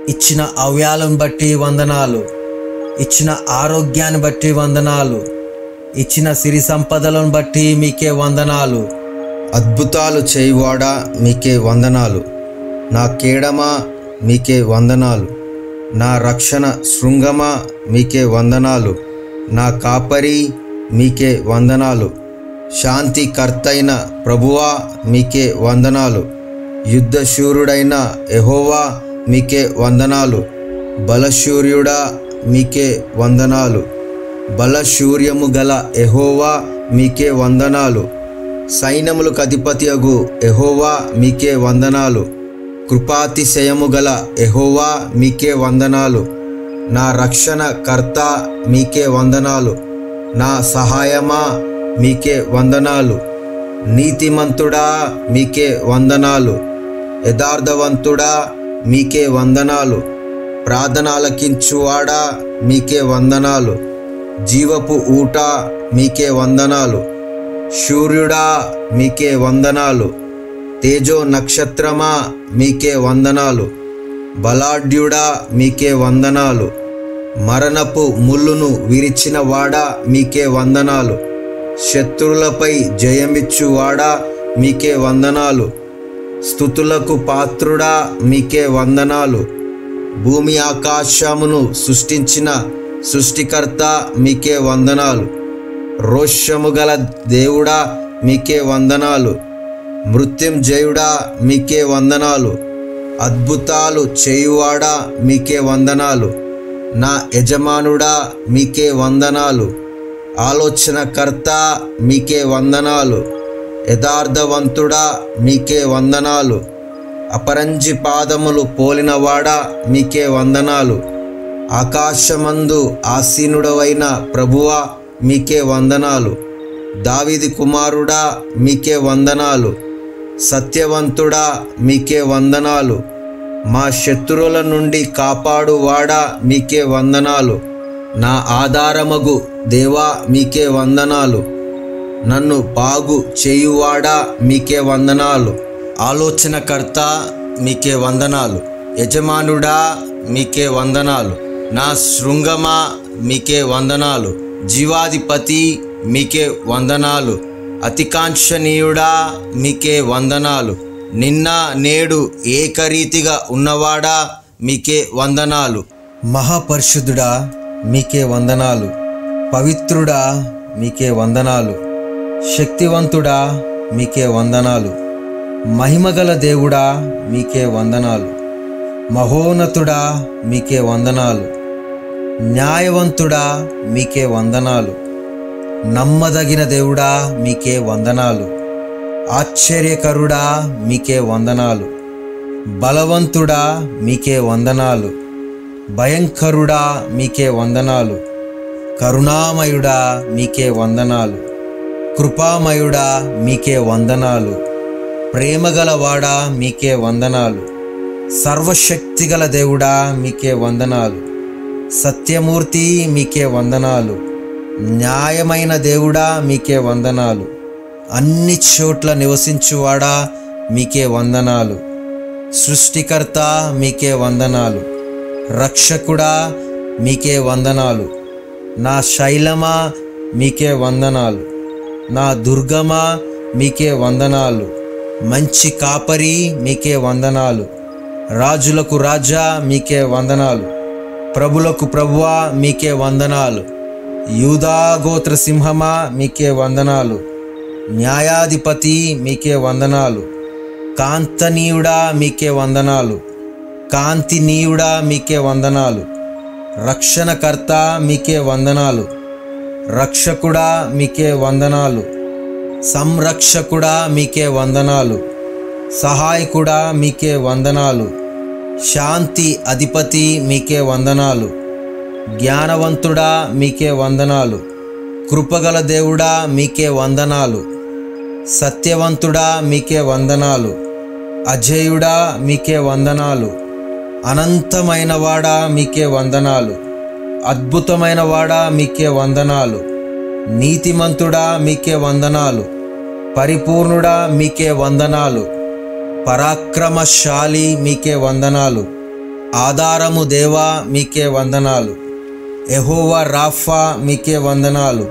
ఇచ్చిన అవయాలను బట్టి వందనాలు. ఇచ్చిన ఆరోగ్యాన్ని బట్టి వందనాలు. ఇచ్చిన సిరి సంపదలను బట్టి మీకే వందనాలు. అద్భుతాలు చేయువాడా మీకే వందనాలు. నా కేడమా మీకే వందనాలు. నా రక్షణ శృంగమా మీకే వందనాలు. నా కాపరి మీకే వందనాలు. శాంతికర్తైన ప్రభువా మీకే వందనాలు. యుద్ధశూరుడైన యెహోవా మీకే వందనాలు. బలశూర్యుడా మీకే వందనాలు. బలశూర్యము గల యెహోవా మీకే వందనాలు. సైన్యములకు అధిపతియగు యెహోవా మీకే వందనాలు. కృపాతిశయము గల యెహోవా మీకే వందనాలు. నా రక్షణ కర్త మీకే వందనాలు. నా సహాయమా మీకే వందనాలు. నీతిమంతుడా మీకే వందనాలు. యథార్థవంతుడా మీకే వందనాలు. ప్రార్థనలకించువాడా మీకే వందనాలు. జీవపు ఊట మీకే వందనాలు. సూర్యుడా మీకే వందనాలు. తేజో నక్షత్రమా మీకే వందనాలు. బలాఢ్యుడా మీకే వందనాలు. మరణపు ముళ్ళును విరిచిన వాడా మీకే వందనాలు. శత్రువులపై జయమిచ్చువాడా మీకే వందనాలు. స్తుతులకు పాత్రుడా మీకే వందనాలు. భూమి ఆకాశమును సృష్టించిన సృష్టికర్త మీకే వందనాలు. రోషము గల దేవుడా మీకే వందనాలు. మృత్యుంజయుడా మీకే వందనాలు. అద్భుతాలు చేయువాడా మీకే వందనాలు. నా యజమానుడా మీకే వందనాలు. ఆలోచనకర్త మీకే వందనాలు. యథార్థవంతుడా మీకే వందనాలు. అపరంజి పాదములు పోలినవాడా మీకే వందనాలు. ఆకాశమందు ఆసీనుడవైన ప్రభువా మీకే వందనాలు. దావీదు కుమారుడా మీకే వందనాలు. సత్యవంతుడా మీకే వందనాలు. మా శత్రువుల నుండి కాపాడువాడా మీకే వందనాలు. నా ఆధారమగు దేవా మీకే వందనాలు. నన్ను బాగు చేయువాడా మీకే వందనాలు. ఆలోచనకర్త మీకే వందనాలు. యజమానుడా మీకే వందనాలు. నా శృంగమా మీకే వందనాలు. జీవాధిపతి మీకే వందనాలు. అతికాంక్షణీయుడా మీకే వందనాలు. నిన్న నేడు ఏకరీతిగా ఉన్నవాడా మీకే వందనాలు. మహాపరిశుద్ధుడా మీకే వందనాలు. పవిత్రుడా మీకే వందనాలు. శక్తివంతుడా మీకే వందనాలు. మహిమగల దేవుడా మీకే వందనాలు. మహోన్నతుడా మీకే వందనాలు. న్యాయవంతుడా మీకే వందనాలు. నమ్మదగిన దేవుడా మీకే వందనాలు. ఆశ్చర్యకరుడా మీకే వందనాలు. బలవంతుడా మీకే వందనాలు. భయంకరుడా మీకే వందనాలు. కరుణామయుడా మీకే వందనాలు. కృపామయుడా మీకే వందనాలు. ప్రేమగలవాడా మీకే వందనాలు. సర్వశక్తిగల దేవుడా మీకే వందనాలు. సత్యమూర్తి మీకే వందనాలు. న్యాయమైన దేవుడా మీకే వందనాలు. అన్ని చోట్ల నివసించువాడా మీకే వందనాలు. సృష్టికర్త మీకే వందనాలు. రక్షకుడా మీకే వందనాలు. నా శైలమా మీకే వందనాలు. నా దుర్గమా మీకే వందనాలు. మంచి కాపరి మీకే వందనాలు. రాజులకు రాజా మీకే వందనాలు. ప్రభులకు ప్రభువా మీకే వందనాలు. యూదా గోత్ర సింహమా మీకే వందనాలు. న్యాయాధిపతి మీకే వందనాలు. కాంతనీయుడా మీకే వందనాలు. కాంతినీయుడా మీకే వందనాలు. రక్షణకర్త మీకే వందనాలు. రక్షకుడా మీకే వందనాలు. సంరక్షకుడా మీకే వందనాలు. సహాయకుడా మీకే వందనాలు. శాంతి అధిపతి మీకే వందనాలు. జ్ఞానవంతుడా మీకే వందనాలు. కృపగల దేవుడా మీకే వందనాలు. సత్యవంతుడా మీకే వందనాలు. అజేయుడా మీకే వందనాలు. అనంతమైన వాడా మీకే వందనాలు. అద్భుతమైన వాడా మీకే వందనాలు. నీతిమంతుడా మీకే వందనాలు. పరిపూర్ణుడా మీకే వందనాలు. పరాక్రమశాలి మీకే వందనాలు. ఆధారము దేవా మీకే వందనాలు. యెహోవా రాఫా మీకే వందనాలు.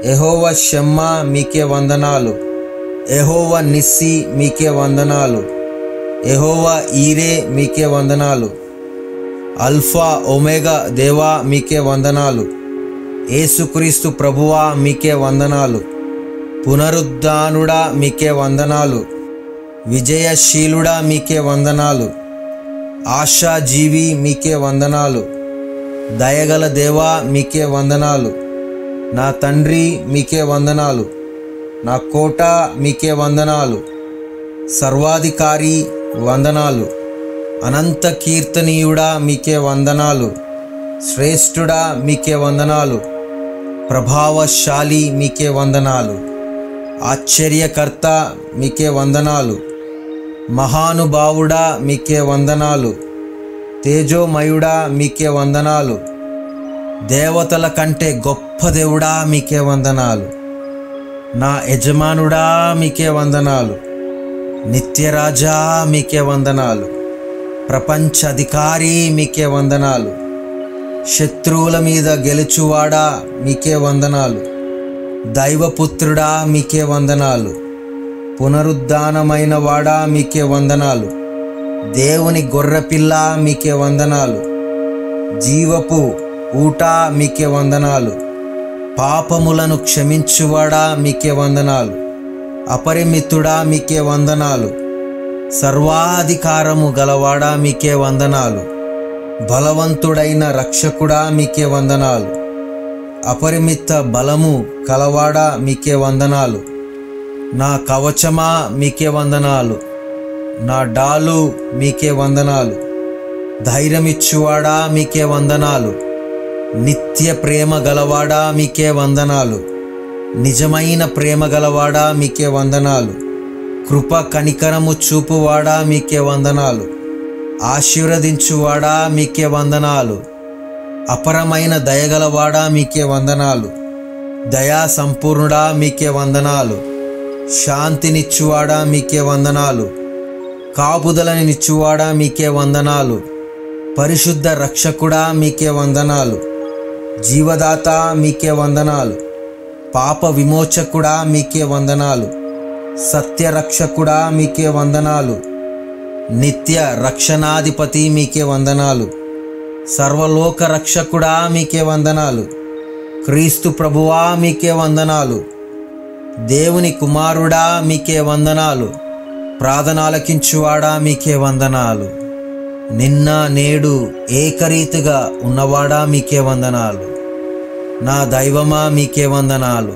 యెహోవా షమ్మా మీకే వందనాలు. యెహోవా నిస్సి మీకే వందనాలు. యెహోవా ఈరే మీకే వందనాలు. అల్ఫా ఒమేగా దేవా మీకే వందనాలు. యేసుక్రీస్తు ప్రభువా మీకే వందనాలు. పునరుద్ధానుడా మీకే వందనాలు. విజయశీలుడా మీకే వందనాలు. ఆశాజీవి మీకే వందనాలు. దయగల దేవా మీకే వందనాలు. నా తండ్రి మీకే వందనాలు. నా కోట మీకే వందనాలు. సర్వాధికారి వందనాలు. అనంత కీర్తనీయుడా మీకే వందనాలు. శ్రేష్ఠుడా మీకే వందనాలు. ప్రభావశాలి మీకే వందనాలు. ఆశ్చర్యకర్త మీకే వందనాలు. మహానుభావుడా మీకే వందనాలు. తేజోమయుడా మీకే వందనాలు. దేవతల కంటే గొప్ప దేవుడా మీకే వందనాలు. నా యజమానుడా మీకే వందనాలు. నిత్యరాజా మీకే వందనాలు. ప్రపంచ అధికారి మీకే వందనాలు. శత్రువుల మీద గెలుచువాడా మీకే వందనాలు. దైవపుత్రుడా మీకే వందనాలు. పునరుద్ధానమైన వాడా మీకే వందనాలు. దేవుని గొర్రెపిల్ల మీకే వందనాలు. జీవపు ఊట మీకే వందనాలు. పాపములను క్షమించువాడా మీకే వందనాలు. అపరిమితుడా మీకే వందనాలు. సర్వాధికారము గలవాడా మీకే వందనాలు. బలవంతుడైన రక్షకుడా మీకే వందనాలు. అపరిమిత బలము కలవాడా మీకే వందనాలు. నా కవచమా మీకే వందనాలు. నా డాలు మీకే వందనాలు. ధైర్యమిచ్చువాడా మీకే వందనాలు. నిత్య ప్రేమ గలవాడా మీకే వందనాలు. నిజమైన ప్రేమ గలవాడా మీకే వందనాలు. కృప కనికరము చూపువాడా మీకే వందనాలు. ఆశీర్వదించువాడా మీకే వందనాలు. అపరమైన దయగలవాడా మీకే వందనాలు. దయా సంపూర్ణుడా మీకే వందనాలు. శాంతినిచ్చువాడా మీకే వందనాలు. కాపుదలనిచ్చువాడా మీకే వందనాలు. పరిశుద్ధ రక్షకుడా మీకే వందనాలు. జీవదాత మీకే వందనాలు. పాప విమోచకుడా మీకే వందనాలు. సత్యరక్షకుడా మీకే వందనాలు. నిత్య రక్షణాధిపతి మీకే వందనాలు. సర్వలోక రక్షకుడా మీకే వందనాలు. క్రీస్తు ప్రభువా మీకే వందనాలు. దేవుని కుమారుడా మీకే వందనాలు. ప్రార్థనలకించువాడా మీకే వందనాలు. నిన్న నేడు ఏకరీతిగా ఉన్నవాడా మీకే వందనాలు. నా దైవమా మీకే వందనాలు.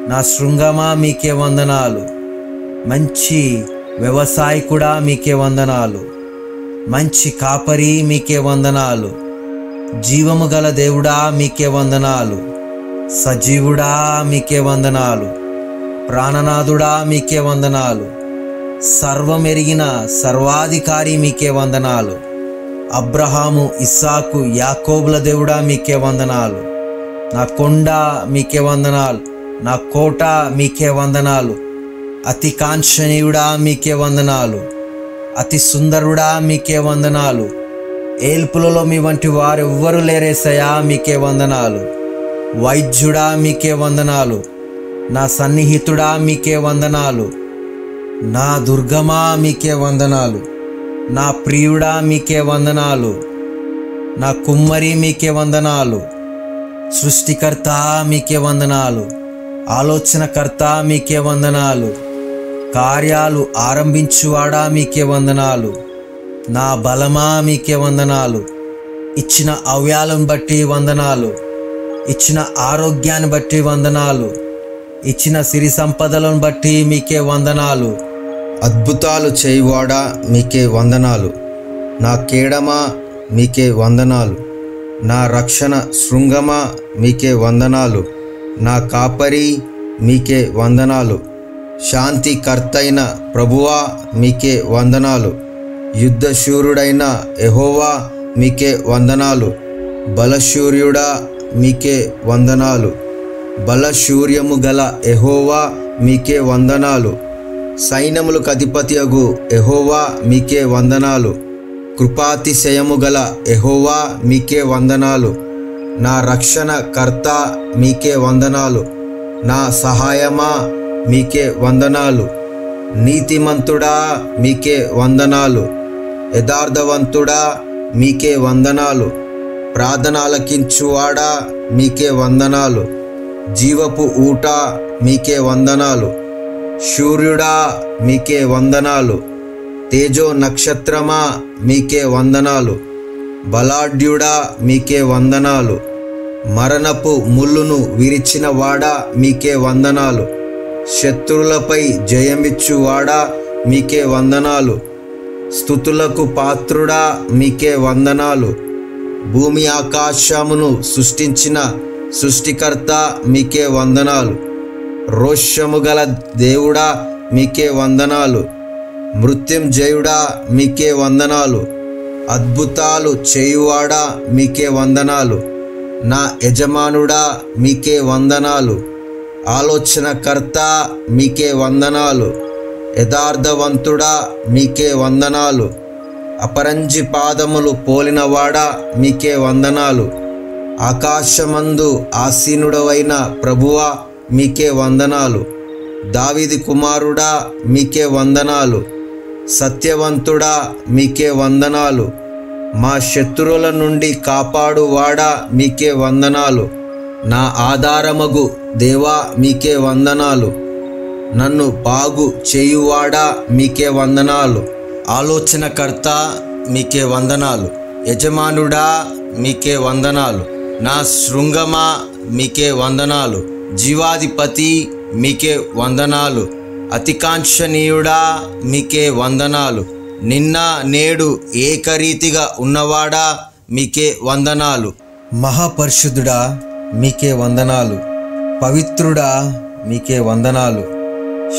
నా శృంగమా మీకే వందనాలు. మంచి వ్యవసాయకుడా మీకే వందనాలు. మంచి కాపరి మీకే వందనాలు. జీవము గల దేవుడా మీకే వందనాలు. సజీవుడా మీకే వందనాలు. ప్రాణనాథుడా మీకే వందనాలు. సర్వమెరిగిన సర్వాధికారి మీకే వందనాలు. అబ్రహాము, ఇస్సాకు, యాకోబుల దేవుడా మీకే వందనాలు. నా కొండ మీకే వందనాలు. నా కోట మీకే వందనాలు. అతి కాంక్షణీయుడా మీకే వందనాలు. అతి సుందరుడా మీకే వందనాలు. ఏల్పులలో మీ వంటి వారెవ్వరూ లేరేసయా మీకే వందనాలు. వైద్యుడా మీకే వందనాలు. నా సన్నిహితుడా మీకే వందనాలు. నా దుర్గమా మీకే వందనాలు. నా ప్రియుడా మీకే వందనాలు. నా కుమ్మరి మీకే వందనాలు. సృష్టికర్త మీకే వందనాలు. ఆలోచనకర్త మీకే వందనాలు. కార్యాలు ఆరంభించువాడా మీకే వందనాలు. నా బలమా మీకే వందనాలు. ఇచ్చిన అవయాలను బట్టి వందనాలు. ఇచ్చిన ఆరోగ్యాన్ని బట్టి వందనాలు. ఇచ్చిన సిరి సంపదలను బట్టి మీకే వందనాలు. అద్భుతాలు చేయువాడా మీకే వందనాలు. నా కేడమా మీకే వందనాలు. నా రక్షణ శృంగమా మీకే వందనాలు. నా కాపరి మీకే వందనాలు. శాంతికర్తైన ప్రభువా మీకే వందనాలు. యుద్ధశూరుడైన యెహోవా మీకే వందనాలు. బలశూర్యుడా మీకే వందనాలు. బలశూర్యము గల యెహోవా మీకే వందనాలు. సైన్యములకు అధిపతియగు యెహోవా మీకే వందనాలు. కృపాతిశయము గల యెహోవా మీకే వందనాలు. నా రక్షణ కర్త మీకే వందనాలు. నా సహాయమా మీకే వందనాలు. నీతిమంతుడా మీకే వందనాలు. యథార్థవంతుడా మీకే వందనాలు. ప్రార్థన ఆలకించువాడా మీకే వందనాలు. జీవపు ఊట మీకే వందనాలు. సూర్యుడా మీకే వందనాలు. తేజో నక్షత్రమా మీకే వందనాలు. బలాఢ్యుడా మీకే వందనాలు. మరణపు ముళ్ళును విరిచిన వాడా మీకే వందనాలు. శత్రువులపై జయమిచ్చువాడా మీకే వందనాలు. స్తుతులకు పాత్రుడా మీకే వందనాలు. భూమి ఆకాశమును సృష్టించిన సృష్టికర్త మీకే వందనాలు. రోషము గల దేవుడా మీకే వందనాలు. మృత్యుంజయుడా మీకే వందనాలు. అద్భుతాలు చేయువాడా మీకే వందనాలు. నా యజమానుడా మీకే వందనాలు. ఆలోచనకర్త మీకే వందనాలు. యథార్థవంతుడా మీకే వందనాలు. అపరంజి పాదములు పోలినవాడా మీకే వందనాలు. ఆకాశమందు ఆసీనుడవైన ప్రభువా మీకే వందనాలు. దావీదు కుమారుడా మీకే వందనాలు. సత్యవంతుడా మీకే వందనాలు. మా శత్రువుల నుండి కాపాడువాడా మీకే వందనాలు. నా ఆధారమగు దేవా మీకే వందనాలు. నన్ను బాగు చేయువాడా మీకే వందనాలు. ఆలోచనకర్త మీకే వందనాలు. యజమానుడా మీకే వందనాలు. నా శృంగమా మీకే వందనాలు. జీవాధిపతి మీకే వందనాలు. అతికాంక్షణీయుడా మీకే వందనాలు. నిన్న నేడు ఏకరీతిగా ఉన్నవాడా మీకే వందనాలు. మహాపరిశుద్ధుడా మీకే వందనాలు. పవిత్రుడా మీకే వందనాలు.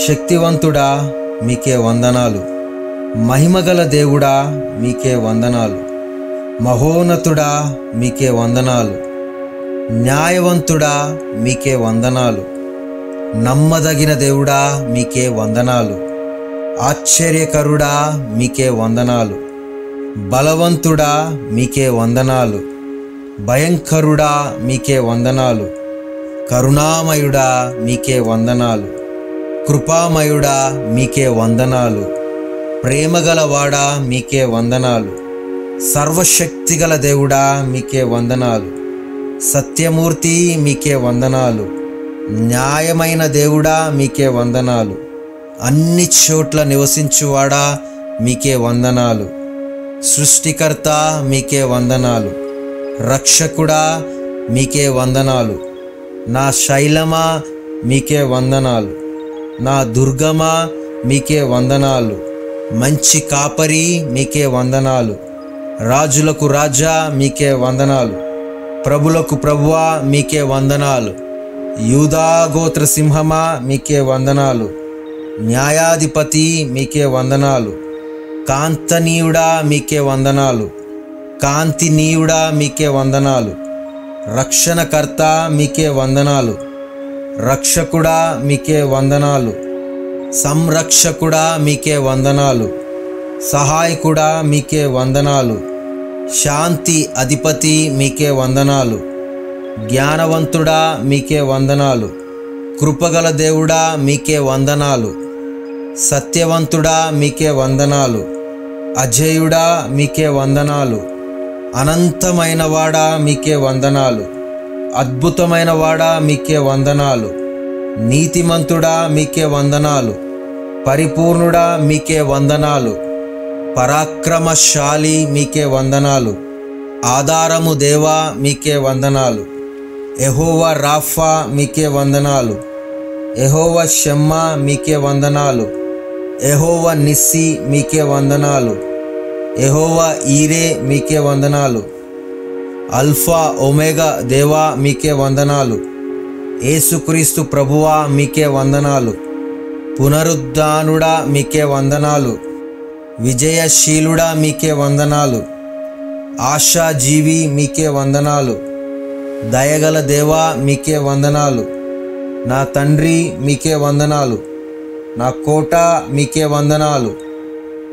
శక్తివంతుడా మీకే వందనాలు. మహిమగల దేవుడా మీకే వందనాలు. మహోన్నతుడా మీకే వందనాలు. న్యాయవంతుడా మీకే వందనాలు. నమ్మదగిన దేవుడా మీకే వందనాలు. ఆశ్చర్యకరుడా మీకే వందనాలు. బలవంతుడా మీకే వందనాలు. భయంకరుడా మీకే వందనాలు. కరుణామయుడా మీకే వందనాలు. కృపామయుడా మీకే వందనాలు. ప్రేమగలవాడా మీకే వందనాలు. సర్వశక్తిగల దేవుడా మీకే వందనాలు. సత్యమూర్తి మీకే వందనాలు. న్యాయమైన దేవుడా మీకే వందనాలు. అన్ని చోట్ల నివసించువాడా మీకే వందనాలు. సృష్టికర్త మీకే వందనాలు. రక్షకుడా మీకే వందనాలు. నా శైలమా మీకే వందనాలు. నా దుర్గమా మీకే వందనాలు. మంచి కాపరి మీకే వందనాలు. రాజులకు రాజా మీకే వందనాలు. ప్రభులకు ప్రభువా మీకే వందనాలు. యూదా గోత్ర సింహమా మీకే వందనాలు. న్యాయాధిపతి మీకే వందనాలు. కాంతనీయుడా మీకే వందనాలు. కాంతినీయుడా మీకే వందనాలు. రక్షణకర్త మీకే వందనాలు. రక్షకుడా మీకే వందనాలు. సంరక్షకుడా మీకే వందనాలు. సహాయకుడా మీకే వందనాలు. శాంతి అధిపతి మీకే వందనాలు. జ్ఞానవంతుడా మీకే వందనాలు. కృపగల దేవుడా మీకే వందనాలు. సత్యవంతుడా మీకే వందనాలు. అజేయుడా మీకే వందనాలు. అనంతమైన వాడా మీకే వందనాలు. అద్భుతమైన వాడా మీకే వందనాలు. నీతిమంతుడా మీకే వందనాలు. పరిపూర్ణుడా మీకే వందనాలు. పరాక్రమశాలి మీకే వందనాలు. ఆధారము దేవా మీకే వందనాలు. యెహోవా రాఫా మీకే వందనాలు. యెహోవా షమ్మా మీకే వందనాలు. యెహోవా నిస్సి మీకే వందనాలు. యెహోవా ఈరే మీకే వందనాలు. అల్ఫా ఒమేగా దేవా మీకే వందనాలు. యేసుక్రీస్తు ప్రభువా మీకే వందనాలు. పునరుద్ధానుడా మీకే వందనాలు. విజయశీలుడా మీకే వందనాలు. ఆశాజీవి మీకే వందనాలు. దయగల దేవా మీకే వందనాలు. నా తండ్రి మీకే వందనాలు. నా కోట మీకే వందనాలు.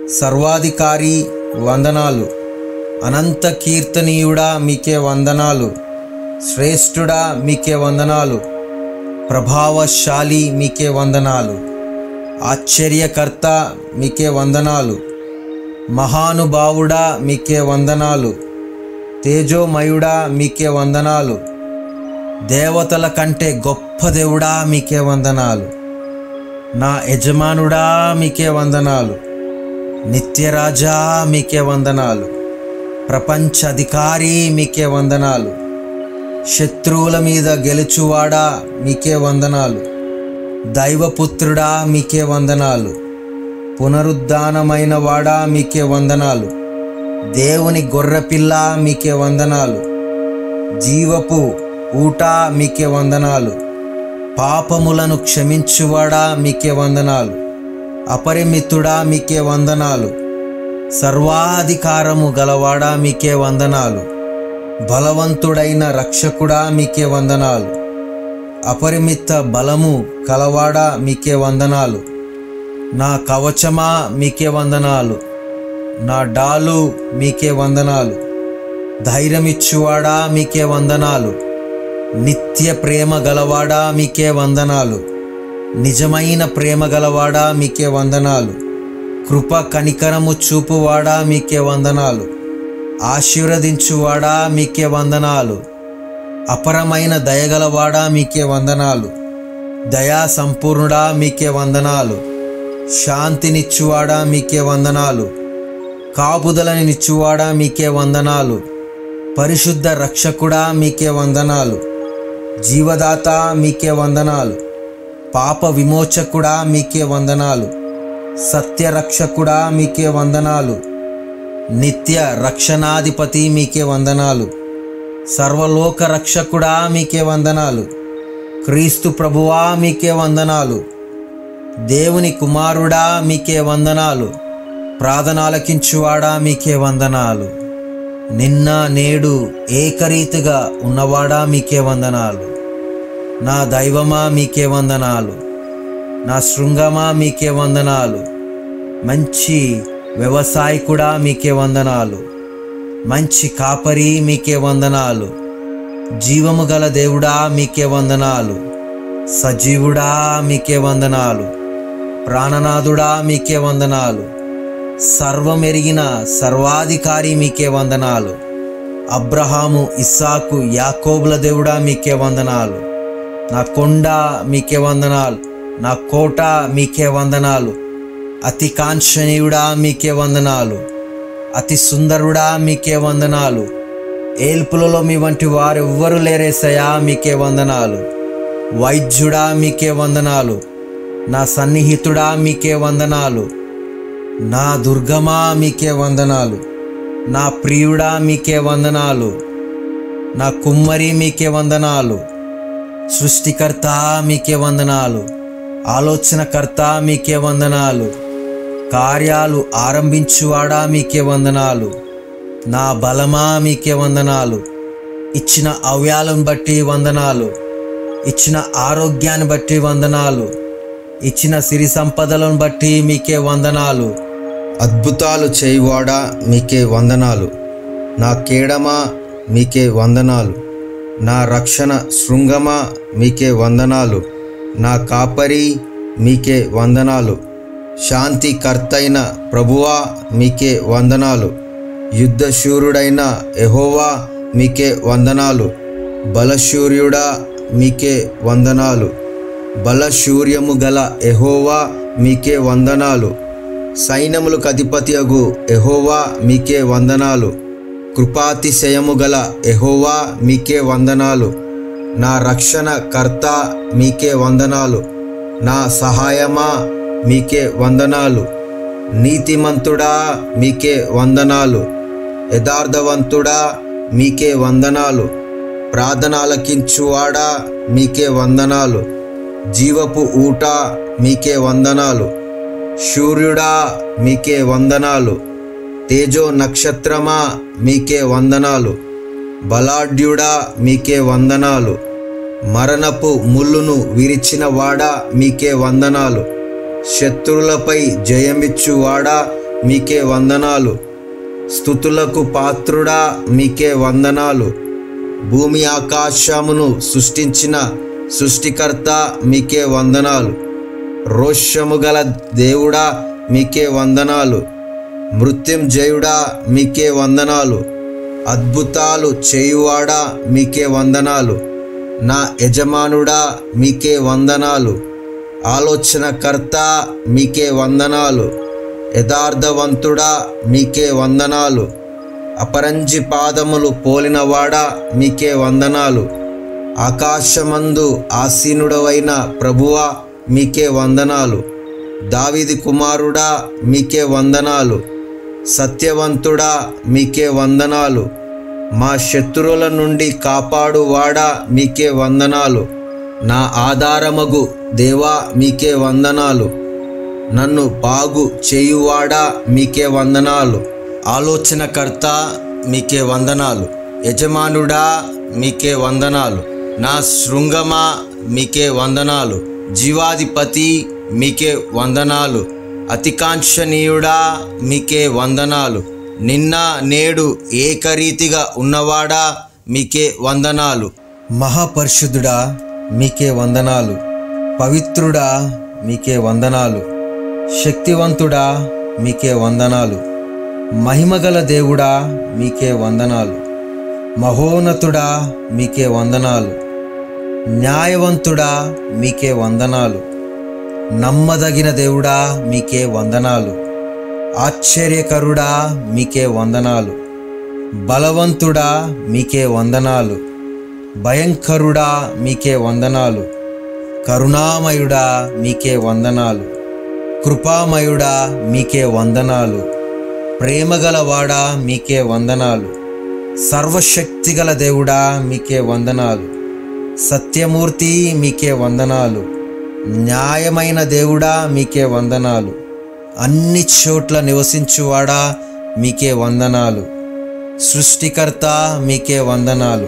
సర్వాధికారి వందనాలు. అనంత కీర్తనీయుడా మీకే వందనాలు. శ్రేష్ఠుడా మీకే వందనాలు. ప్రభావశాలి మీకే వందనాలు. ఆశ్చర్యకర్త మీకే వందనాలు. మహానుభావుడా మీకే వందనాలు. తేజోమయుడా మీకే వందనాలు. దేవతల కంటే గొప్ప దేవుడా మీకే వందనాలు. నా యజమానుడా మీకే వందనాలు. నిత్యరాజా మీకే వందనాలు. ప్రపంచ అధికారి మీకే వందనాలు. శత్రువుల మీద గెలుచువాడా మీకే వందనాలు. దైవపుత్రుడా మీకే వందనాలు. పునరుద్ధానమైన వాడా మీకే వందనాలు. దేవుని గొర్రెపిల్ల మీకే వందనాలు. జీవపు ఊట మీకే వందనాలు. పాపములను క్షమించువాడా మీకే వందనాలు. అపరిమితుడా మీకే వందనాలు. సర్వాధికారము గలవాడా మీకే వందనాలు. బలవంతుడైన రక్షకుడా మీకే వందనాలు. అపరిమిత బలము కలవాడా మీకే వందనాలు. నా కవచమా మీకే వందనాలు. నా డాలు మీకే వందనాలు. ధైర్యమిచ్చువాడా మీకే వందనాలు. నిత్య ప్రేమ గలవాడా మీకే వందనాలు. నిజమైన ప్రేమ గలవాడా మీకే వందనాలు. కృప కనికరము చూపువాడా మీకే వందనాలు. ఆశీర్వదించువాడా మీకే వందనాలు. అపరమైన దయగలవాడా మీకే వందనాలు. దయా సంపూర్ణుడా మీకే వందనాలు. శాంతినిచ్చువాడా మీకే వందనాలు. కాపుదలనిచ్చువాడా మీకే వందనాలు. పరిశుద్ధ రక్షకుడా మీకే వందనాలు. జీవదాత మీకే వందనాలు. పాప విమోచకుడా మీకే వందనాలు. సత్యరక్షకుడా మీకే వందనాలు. నిత్య రక్షణాధిపతి మీకే వందనాలు. సర్వలోక రక్షకుడా మీకే వందనాలు. క్రీస్తు ప్రభువా మీకే వందనాలు. దేవుని కుమారుడా మీకే వందనాలు. ప్రార్థనలకించువాడా మీకే వందనాలు. నిన్న నేడు ఏకరీతిగా ఉన్నవాడా మీకే వందనాలు. నా దైవమా మీకే వందనాలు. నా శృంగమా మీకే వందనాలు. మంచి వ్యవసాయకుడా మీకే వందనాలు. మంచి కాపరి మీకే వందనాలు. జీవము గల దేవుడా మీకే వందనాలు. సజీవుడా మీకే వందనాలు. ప్రాణనాథుడా మీకే వందనాలు. సర్వమెరిగిన సర్వాధికారి మీకే వందనాలు. అబ్రహాము, ఇస్సాకు, యాకోబుల దేవుడా మీకే వందనాలు. నా కొండ మీకే వందనాలు. నా కోట మీకే వందనాలు. అతి కాంక్షణీయుడా మీకే వందనాలు. అతి సుందరుడా మీకే వందనాలు. ఏల్పులలో మీ వంటి వారెవ్వరూ లేరేసయా మీకే వందనాలు. వైద్యుడా మీకే వందనాలు. నా సన్నిహితుడా మీకే వందనాలు. నా దుర్గమా మీకే వందనాలు. నా ప్రియుడా మీకే వందనాలు. నా కుమ్మరి మీకే వందనాలు. సృష్టికర్త మీకే వందనాలు. ఆలోచనకర్త మీకే వందనాలు. కార్యాలు ఆరంభించువాడా మీకే వందనాలు. నా బలమా మీకే వందనాలు. ఇచ్చిన అవయాలను బట్టి వందనాలు. ఇచ్చిన ఆరోగ్యాన్ని బట్టి వందనాలు. ఇచ్చిన సిరి సంపదలను బట్టి మీకే వందనాలు. అద్భుతాలు చేయువాడా మీకే వందనాలు. నా కేడమా మీకే వందనాలు. నా రక్షణ శృంగమా మీకే వందనాలు. నా కాపరి మీకే వందనాలు. శాంతికర్తైన ప్రభువా మీకే వందనాలు. యుద్ధశూరుడైన యెహోవా మీకే వందనాలు. బలశూర్యుడా మీకే వందనాలు. బలశూర్యము గల యెహోవా మీకే వందనాలు. సైన్యములకు అధిపతియగు యెహోవా మీకే వందనాలు. కృపాతిశయము గల యెహోవా మీకే వందనాలు. నా రక్షణ కర్త మీకే వందనాలు. నా సహాయమా మీకే వందనాలు. నీతిమంతుడా మీకే వందనాలు. యథార్థవంతుడా మీకే వందనాలు. ప్రార్థన ఆలకించువాడా మీకే వందనాలు. జీవపు ఊట మీకే వందనాలు. సూర్యుడా మీకే వందనాలు. తేజో నక్షత్రమా మీకే వందనాలు. బలాఢ్యుడా మీకే వందనాలు. మరణపు ముళ్ళును విరిచిన వాడా మీకే వందనాలు. శత్రువులపై జయమిచ్చువాడా మీకే వందనాలు. స్తుతులకు పాత్రుడా మీకే వందనాలు. భూమి ఆకాశమును సృష్టించిన సృష్టికర్త మీకే వందనాలు. రోషము గల దేవుడా మీకే వందనాలు. మృత్యుంజయుడా మీకే వందనాలు. అద్భుతాలు చేయువాడా మీకే వందనాలు. నా యజమానుడా మీకే వందనాలు. ఆలోచనకర్త మీకే వందనాలు. యథార్థవంతుడా మీకే వందనాలు. అపరంజి పాదములు పోలినవాడా మీకే వందనాలు. ఆకాశమందు ఆసీనుడవైన ప్రభువా మీకే వందనాలు. దావీదు కుమారుడా మీకే వందనాలు. సత్యవంతుడా మీకే వందనాలు. మా శత్రువుల నుండి కాపాడువాడా మీకే వందనాలు. నా ఆధారమగు దేవా మీకే వందనాలు. నన్ను బాగు చేయువాడా మీకే వందనాలు. ఆలోచనకర్త మీకే వందనాలు. యజమానుడా మీకే వందనాలు. నా శృంగమా మీకే వందనాలు. జీవాధిపతి మీకే వందనాలు. అతికాంక్షణీయుడా మీకే వందనాలు. నిన్న నేడు ఏకరీతిగా ఉన్నవాడా మీకే వందనాలు. మహాపరిశుద్ధుడా మీకే వందనాలు. పవిత్రుడా మీకే వందనాలు. శక్తివంతుడా మీకే వందనాలు. మహిమగల దేవుడా మీకే వందనాలు. మహోన్నతుడా మీకే వందనాలు. న్యాయవంతుడా మీకే వందనాలు. నమ్మదగిన దేవుడా మీకే వందనాలు. ఆశ్చర్యకరుడా మీకే వందనాలు. బలవంతుడా మీకే వందనాలు. భయంకరుడా మీకే వందనాలు, కరుణామయుడా మీకే వందనాలు, కృపామయుడా మీకే వందనాలు, ప్రేమగలవాడా మీకే వందనాలు, సర్వశక్తిగల దేవుడా మీకే వందనాలు, సత్యమూర్తి మీకే వందనాలు, న్యాయమైన దేవుడా మీకే వందనాలు, అన్ని చోట్ల నివసించువాడా మీకే వందనాలు, సృష్టికర్త మీకే వందనాలు,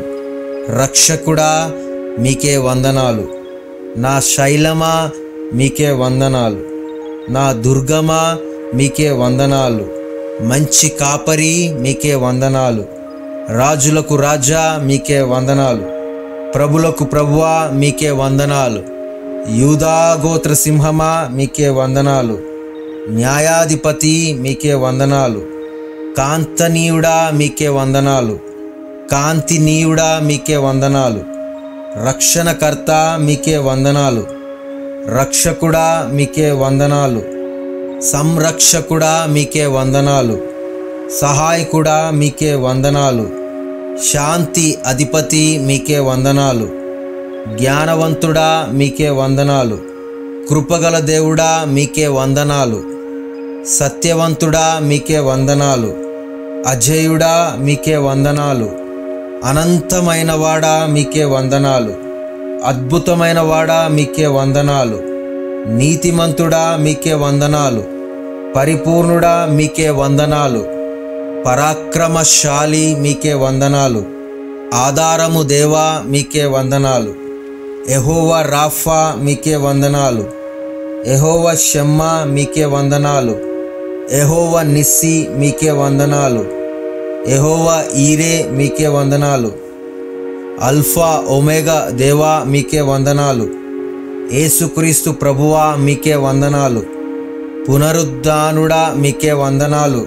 రక్షకుడా మీకే వందనాలు, నా శైలమా మీకే వందనాలు, నా దుర్గమా మీకే వందనాలు, మంచి కాపరి మీకే వందనాలు, రాజులకు రాజా మీకే వందనాలు, ప్రభులకు ప్రభువా మీకే వందనాలు, యూదా గోత్ర సింహమా మీకే వందనాలు, న్యాయాధిపతి మీకే వందనాలు, కాంతనీయుడా మీకే వందనాలు, కాంతినీయుడా మీకే వందనాలు, రక్షణకర్త మీకే వందనాలు, రక్షకుడా మీకే వందనాలు, సంరక్షకుడా మీకే వందనాలు, సహాయకుడా మీకే వందనాలు, శాంతి అధిపతి మీకే వందనాలు, జ్ఞానవంతుడా మీకే వందనాలు, కృపగల దేవుడా మీకే వందనాలు, సత్యవంతుడా మీకే వందనాలు, అజేయుడా మీకే వందనాలు, అనంతమైన వాడా మీకే వందనాలు, అద్భుతమైన వాడా మీకే వందనాలు, నీతిమంతుడా మీకే వందనాలు, పరిపూర్ణుడా మీకే వందనాలు, పరాక్రమశాలి మీకే వందనాలు, ఆధారము దేవా మీకే వందనాలు, యెహోవా రాఫా మీకే వందనాలు, యెహోవా షమ్మా మీకే వందనాలు, యెహోవా నిస్సి మీకే వందనాలు, యెహోవా ఈరే మీకే వందనాలు, అల్ఫా ఒమేగా దేవా మీకే వందనాలు, యేసుక్రీస్తు ప్రభువా మీకే వందనాలు, పునరుద్ధానుడా మీకే వందనాలు,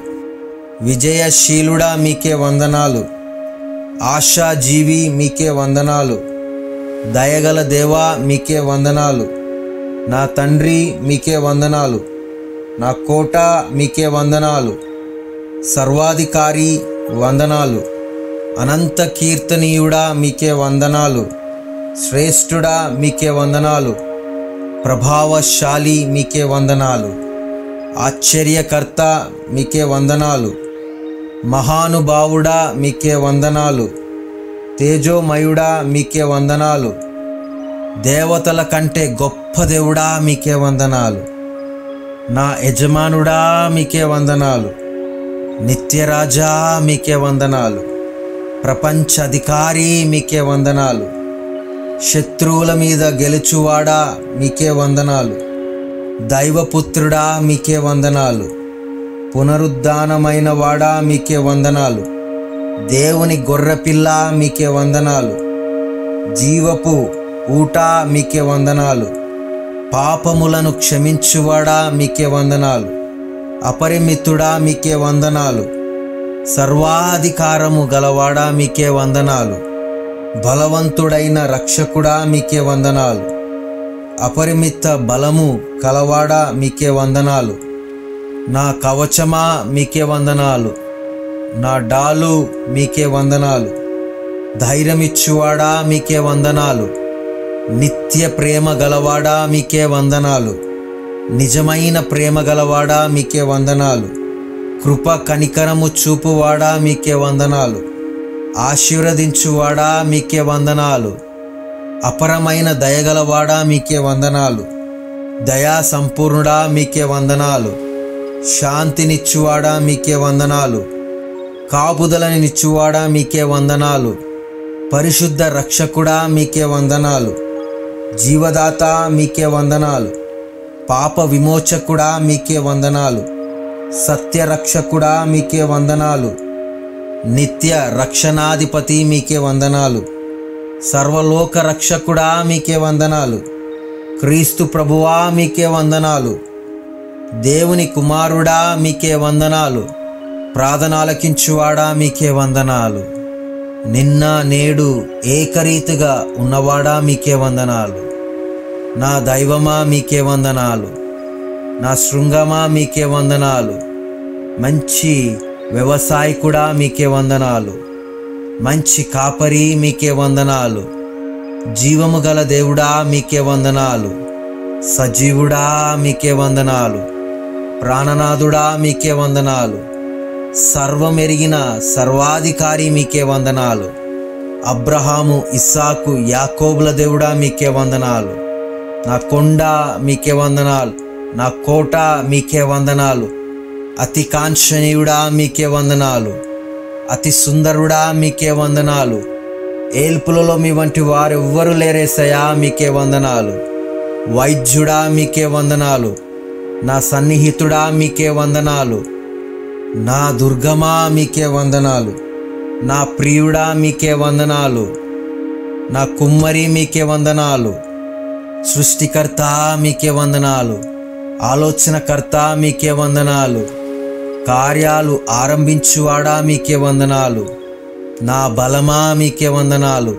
విజయశీలుడా మీకే వందనాలు, ఆశాజీవి మీకే వందనాలు, దయగల దేవా మీకే వందనాలు, నా తండ్రి మీకే వందనాలు, నా కోట మీకే వందనాలు, సర్వాధికారి వందనాలు, అనంత కీర్తనీయుడా మీకే వందనాలు, శ్రేష్ఠుడా మీకే వందనాలు, ప్రభావశాలి మీకే వందనాలు, ఆశ్చర్యకర్త మీకే వందనాలు, మహానుభావుడా మీకే వందనాలు, తేజోమయుడా మీకే వందనాలు, దేవతల కంటే గొప్ప దేవుడా మీకే వందనాలు, నా యజమానుడా మీకే వందనాలు, నిత్యరాజా మీకే వందనాలు, ప్రపంచ అధికారి మీకే వందనాలు, శత్రువుల మీద గెలుచువాడా మీకే వందనాలు, దైవపుత్రుడా మీకే వందనాలు, పునరుద్ధానమైన వాడా మీకే వందనాలు, దేవుని గొర్రెపిల్ల మీకే వందనాలు, జీవపు ఊట మీకే వందనాలు, పాపములను క్షమించువాడా మీకే వందనాలు, అపరిమితుడా మీకే వందనాలు, సర్వాధికారము గలవాడా మీకే వందనాలు, బలవంతుడైన రక్షకుడా మీకే వందనాలు, అపరిమిత బలము కలవాడా మీకే వందనాలు, నా కవచమా మీకే వందనాలు, నా డాలు మీకే వందనాలు, ధైర్యమిచ్చువాడా మీకే వందనాలు, నిత్య ప్రేమ గలవాడా మీకే వందనాలు, నిజమైన ప్రేమ గలవాడా మీకే వందనాలు, కృప కనికరము చూపువాడా మీకే వందనాలు, ఆశీర్వదించువాడా మీకే వందనాలు, అపరమైన దయగలవాడా మీకే వందనాలు, దయా సంపూర్ణుడా మీకే వందనాలు, శాంతినిచ్చువాడా మీకే వందనాలు, కాపుదలనిచ్చువాడా మీకే వందనాలు, పరిశుద్ధ రక్షకుడా మీకే వందనాలు, జీవదాత మీకే వందనాలు, పాప విమోచకుడా మీకే వందనాలు, సత్యరక్షకుడా మీకే వందనాలు, నిత్య రక్షణాధిపతి మీకే వందనాలు, సర్వలోక రక్షకుడా మీకే వందనాలు, క్రీస్తు ప్రభువా మీకే వందనాలు, దేవుని కుమారుడా మీకే వందనాలు, ప్రార్థనలకించువాడా మీకే వందనాలు, నిన్న నేడు ఏకరీతిగా ఉన్నవాడా మీకే వందనాలు, నా దైవమా మీకే వందనాలు, నా శృంగమా మీకే వందనాలు, మంచి వ్యవసాయకుడా మీకే వందనాలు, మంచి కాపరి మీకే వందనాలు. జీవము గల దేవుడా మీకే వందనాలు. సజీవుడా మీకే వందనాలు. ప్రాణనాథుడా మీకే వందనాలు. సర్వమెరిగిన సర్వాధికారి మీకే వందనాలు. అబ్రహాము, ఇస్సాకు, యాకోబుల దేవుడా మీకే వందనాలు. నా కొండ మీకే వందనాలు. నా కోట మీకే వందనాలు. అతి కాంక్షణీయుడా మీకే వందనాలు. అతి సుందరుడా మీకే వందనాలు. ఏల్పులలో మీ వంటి వారెవ్వరూ లేరేసయా మీకే వందనాలు. వైద్యుడా మీకే వందనాలు. నా సన్నిహితుడా మీకే వందనాలు. నా దుర్గమా మీకే వందనాలు. నా ప్రియుడా మీకే వందనాలు. నా కుమ్మరి మీకే వందనాలు. సృష్టికర్త మీకే వందనాలు. ఆలోచనకర్త మీకే వందనాలు. కార్యాలు ఆరంభించువాడా మీకే వందనాలు. నా బలమా మీకే వందనాలు.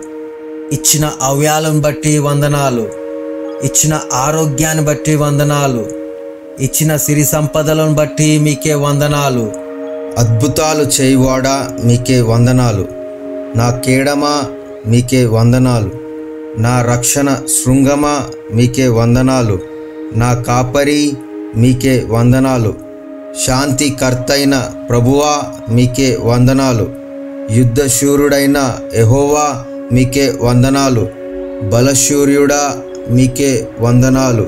ఇచ్చిన అవయాలను బట్టి వందనాలు. ఇచ్చిన ఆరోగ్యాన్ని బట్టి వందనాలు. ఇచ్చిన సిరి సంపదలను బట్టి మీకే వందనాలు. అద్భుతాలు చేయువాడా మీకే వందనాలు. నా కేడమా మీకే వందనాలు. నా రక్షణ శృంగమా మీకే వందనాలు. నా కాపరి మీకే వందనాలు. శాంతికర్తైన ప్రభువా మీకే వందనాలు. యుద్ధశూరుడైన యెహోవా మీకే వందనాలు. బలశూర్యుడా మీకే వందనాలు.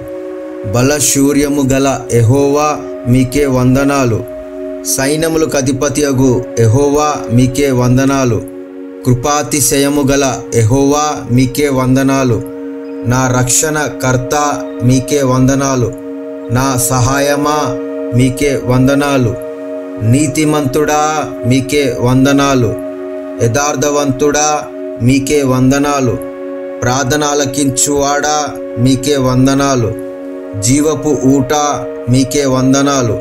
బలశూర్యము గల యెహోవా మీకే వందనాలు. సైన్యములకు అధిపతియగు యెహోవా మీకే వందనాలు. కృపాతిశయము గల యెహోవా మీకే వందనాలు. నా రక్షణ కర్త మీకే వందనాలు. నా సహాయమా మీకే వందనాలు. నీతిమంతుడా మీకే వందనాలు. యథార్థవంతుడా మీకే వందనాలు. ప్రార్థన ఆలకించువాడా మీకే వందనాలు. జీవపు ఊట మీకే వందనాలు.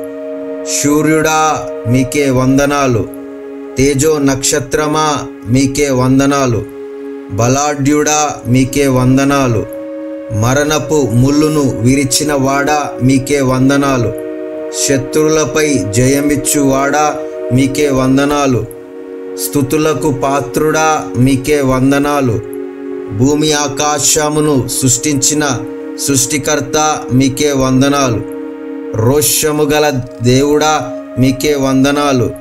సూర్యుడా మీకే వందనాలు. తేజో నక్షత్రమా మీకే వందనాలు. బలాఢ్యుడా మీకే వందనాలు. మరణపు ముళ్ళును విరిచిన వాడా మీకే వందనాలు. శత్రువులపై జయమిచ్చువాడా మీకే వందనాలు. స్తుతులకు పాత్రుడా మీకే వందనాలు. భూమి ఆకాశమును సృష్టించిన సృష్టికర్త మీకే వందనాలు. రోషము గల దేవుడా మీకే వందనాలు.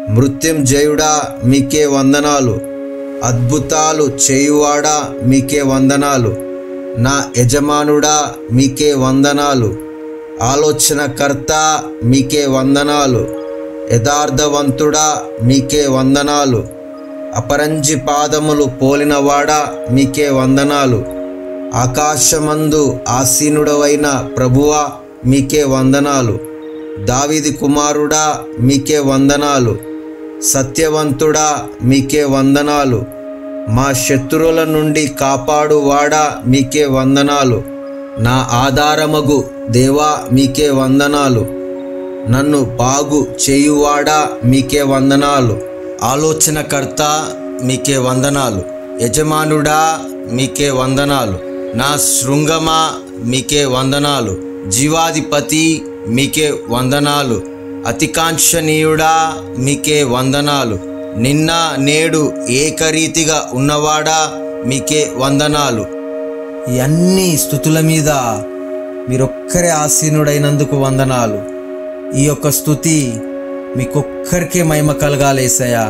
మృత్యుంజయుడా మీకే వందనాలు. అద్భుతాలు చేయువాడా మీకే వందనాలు. నా యజమానుడా మీకే వందనాలు. ఆలోచనకర్త మీకే వందనాలు. యథార్థవంతుడా మీకే వందనాలు. అపరంజి పాదములు పోలినవాడా మీకే వందనాలు. ఆకాశమందు ఆసీనుడవైన ప్రభువా మీకే వందనాలు. దావీదు కుమారుడా మీకే వందనాలు. సత్యవంతుడా మీకే వందనాలు. మా శత్రువుల నుండి కాపాడువాడా మీకే వందనాలు. నా ఆధారమగు దేవా మీకే వందనాలు. నన్ను బాగు చేయువాడా మీకే వందనాలు. ఆలోచనకర్త మీకే వందనాలు. యజమానుడా మీకే వందనాలు. నా శృంగమా మీకే వందనాలు. జీవాధిపతి మీకే వందనాలు. అతికాంక్షణీయుడా మీకే వందనాలు. నిన్న నేడు ఏకరీతిగా ఉన్నవాడా మీకే వందనాలు. ఈ అన్ని స్తుతుల మీద మీరొక్కరే ఆసీనుడైనందుకు వందనాలు. ఈ యొక్క స్తుతి మీకొక్కరికే మహిమ కలగాలేసయ్యా.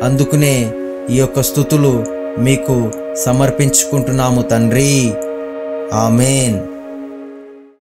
అందుకనే ఈ యొక్క స్తుతులు మీకు సమర్పించుకుంటున్నాము తండ్రి. ఆమేన్.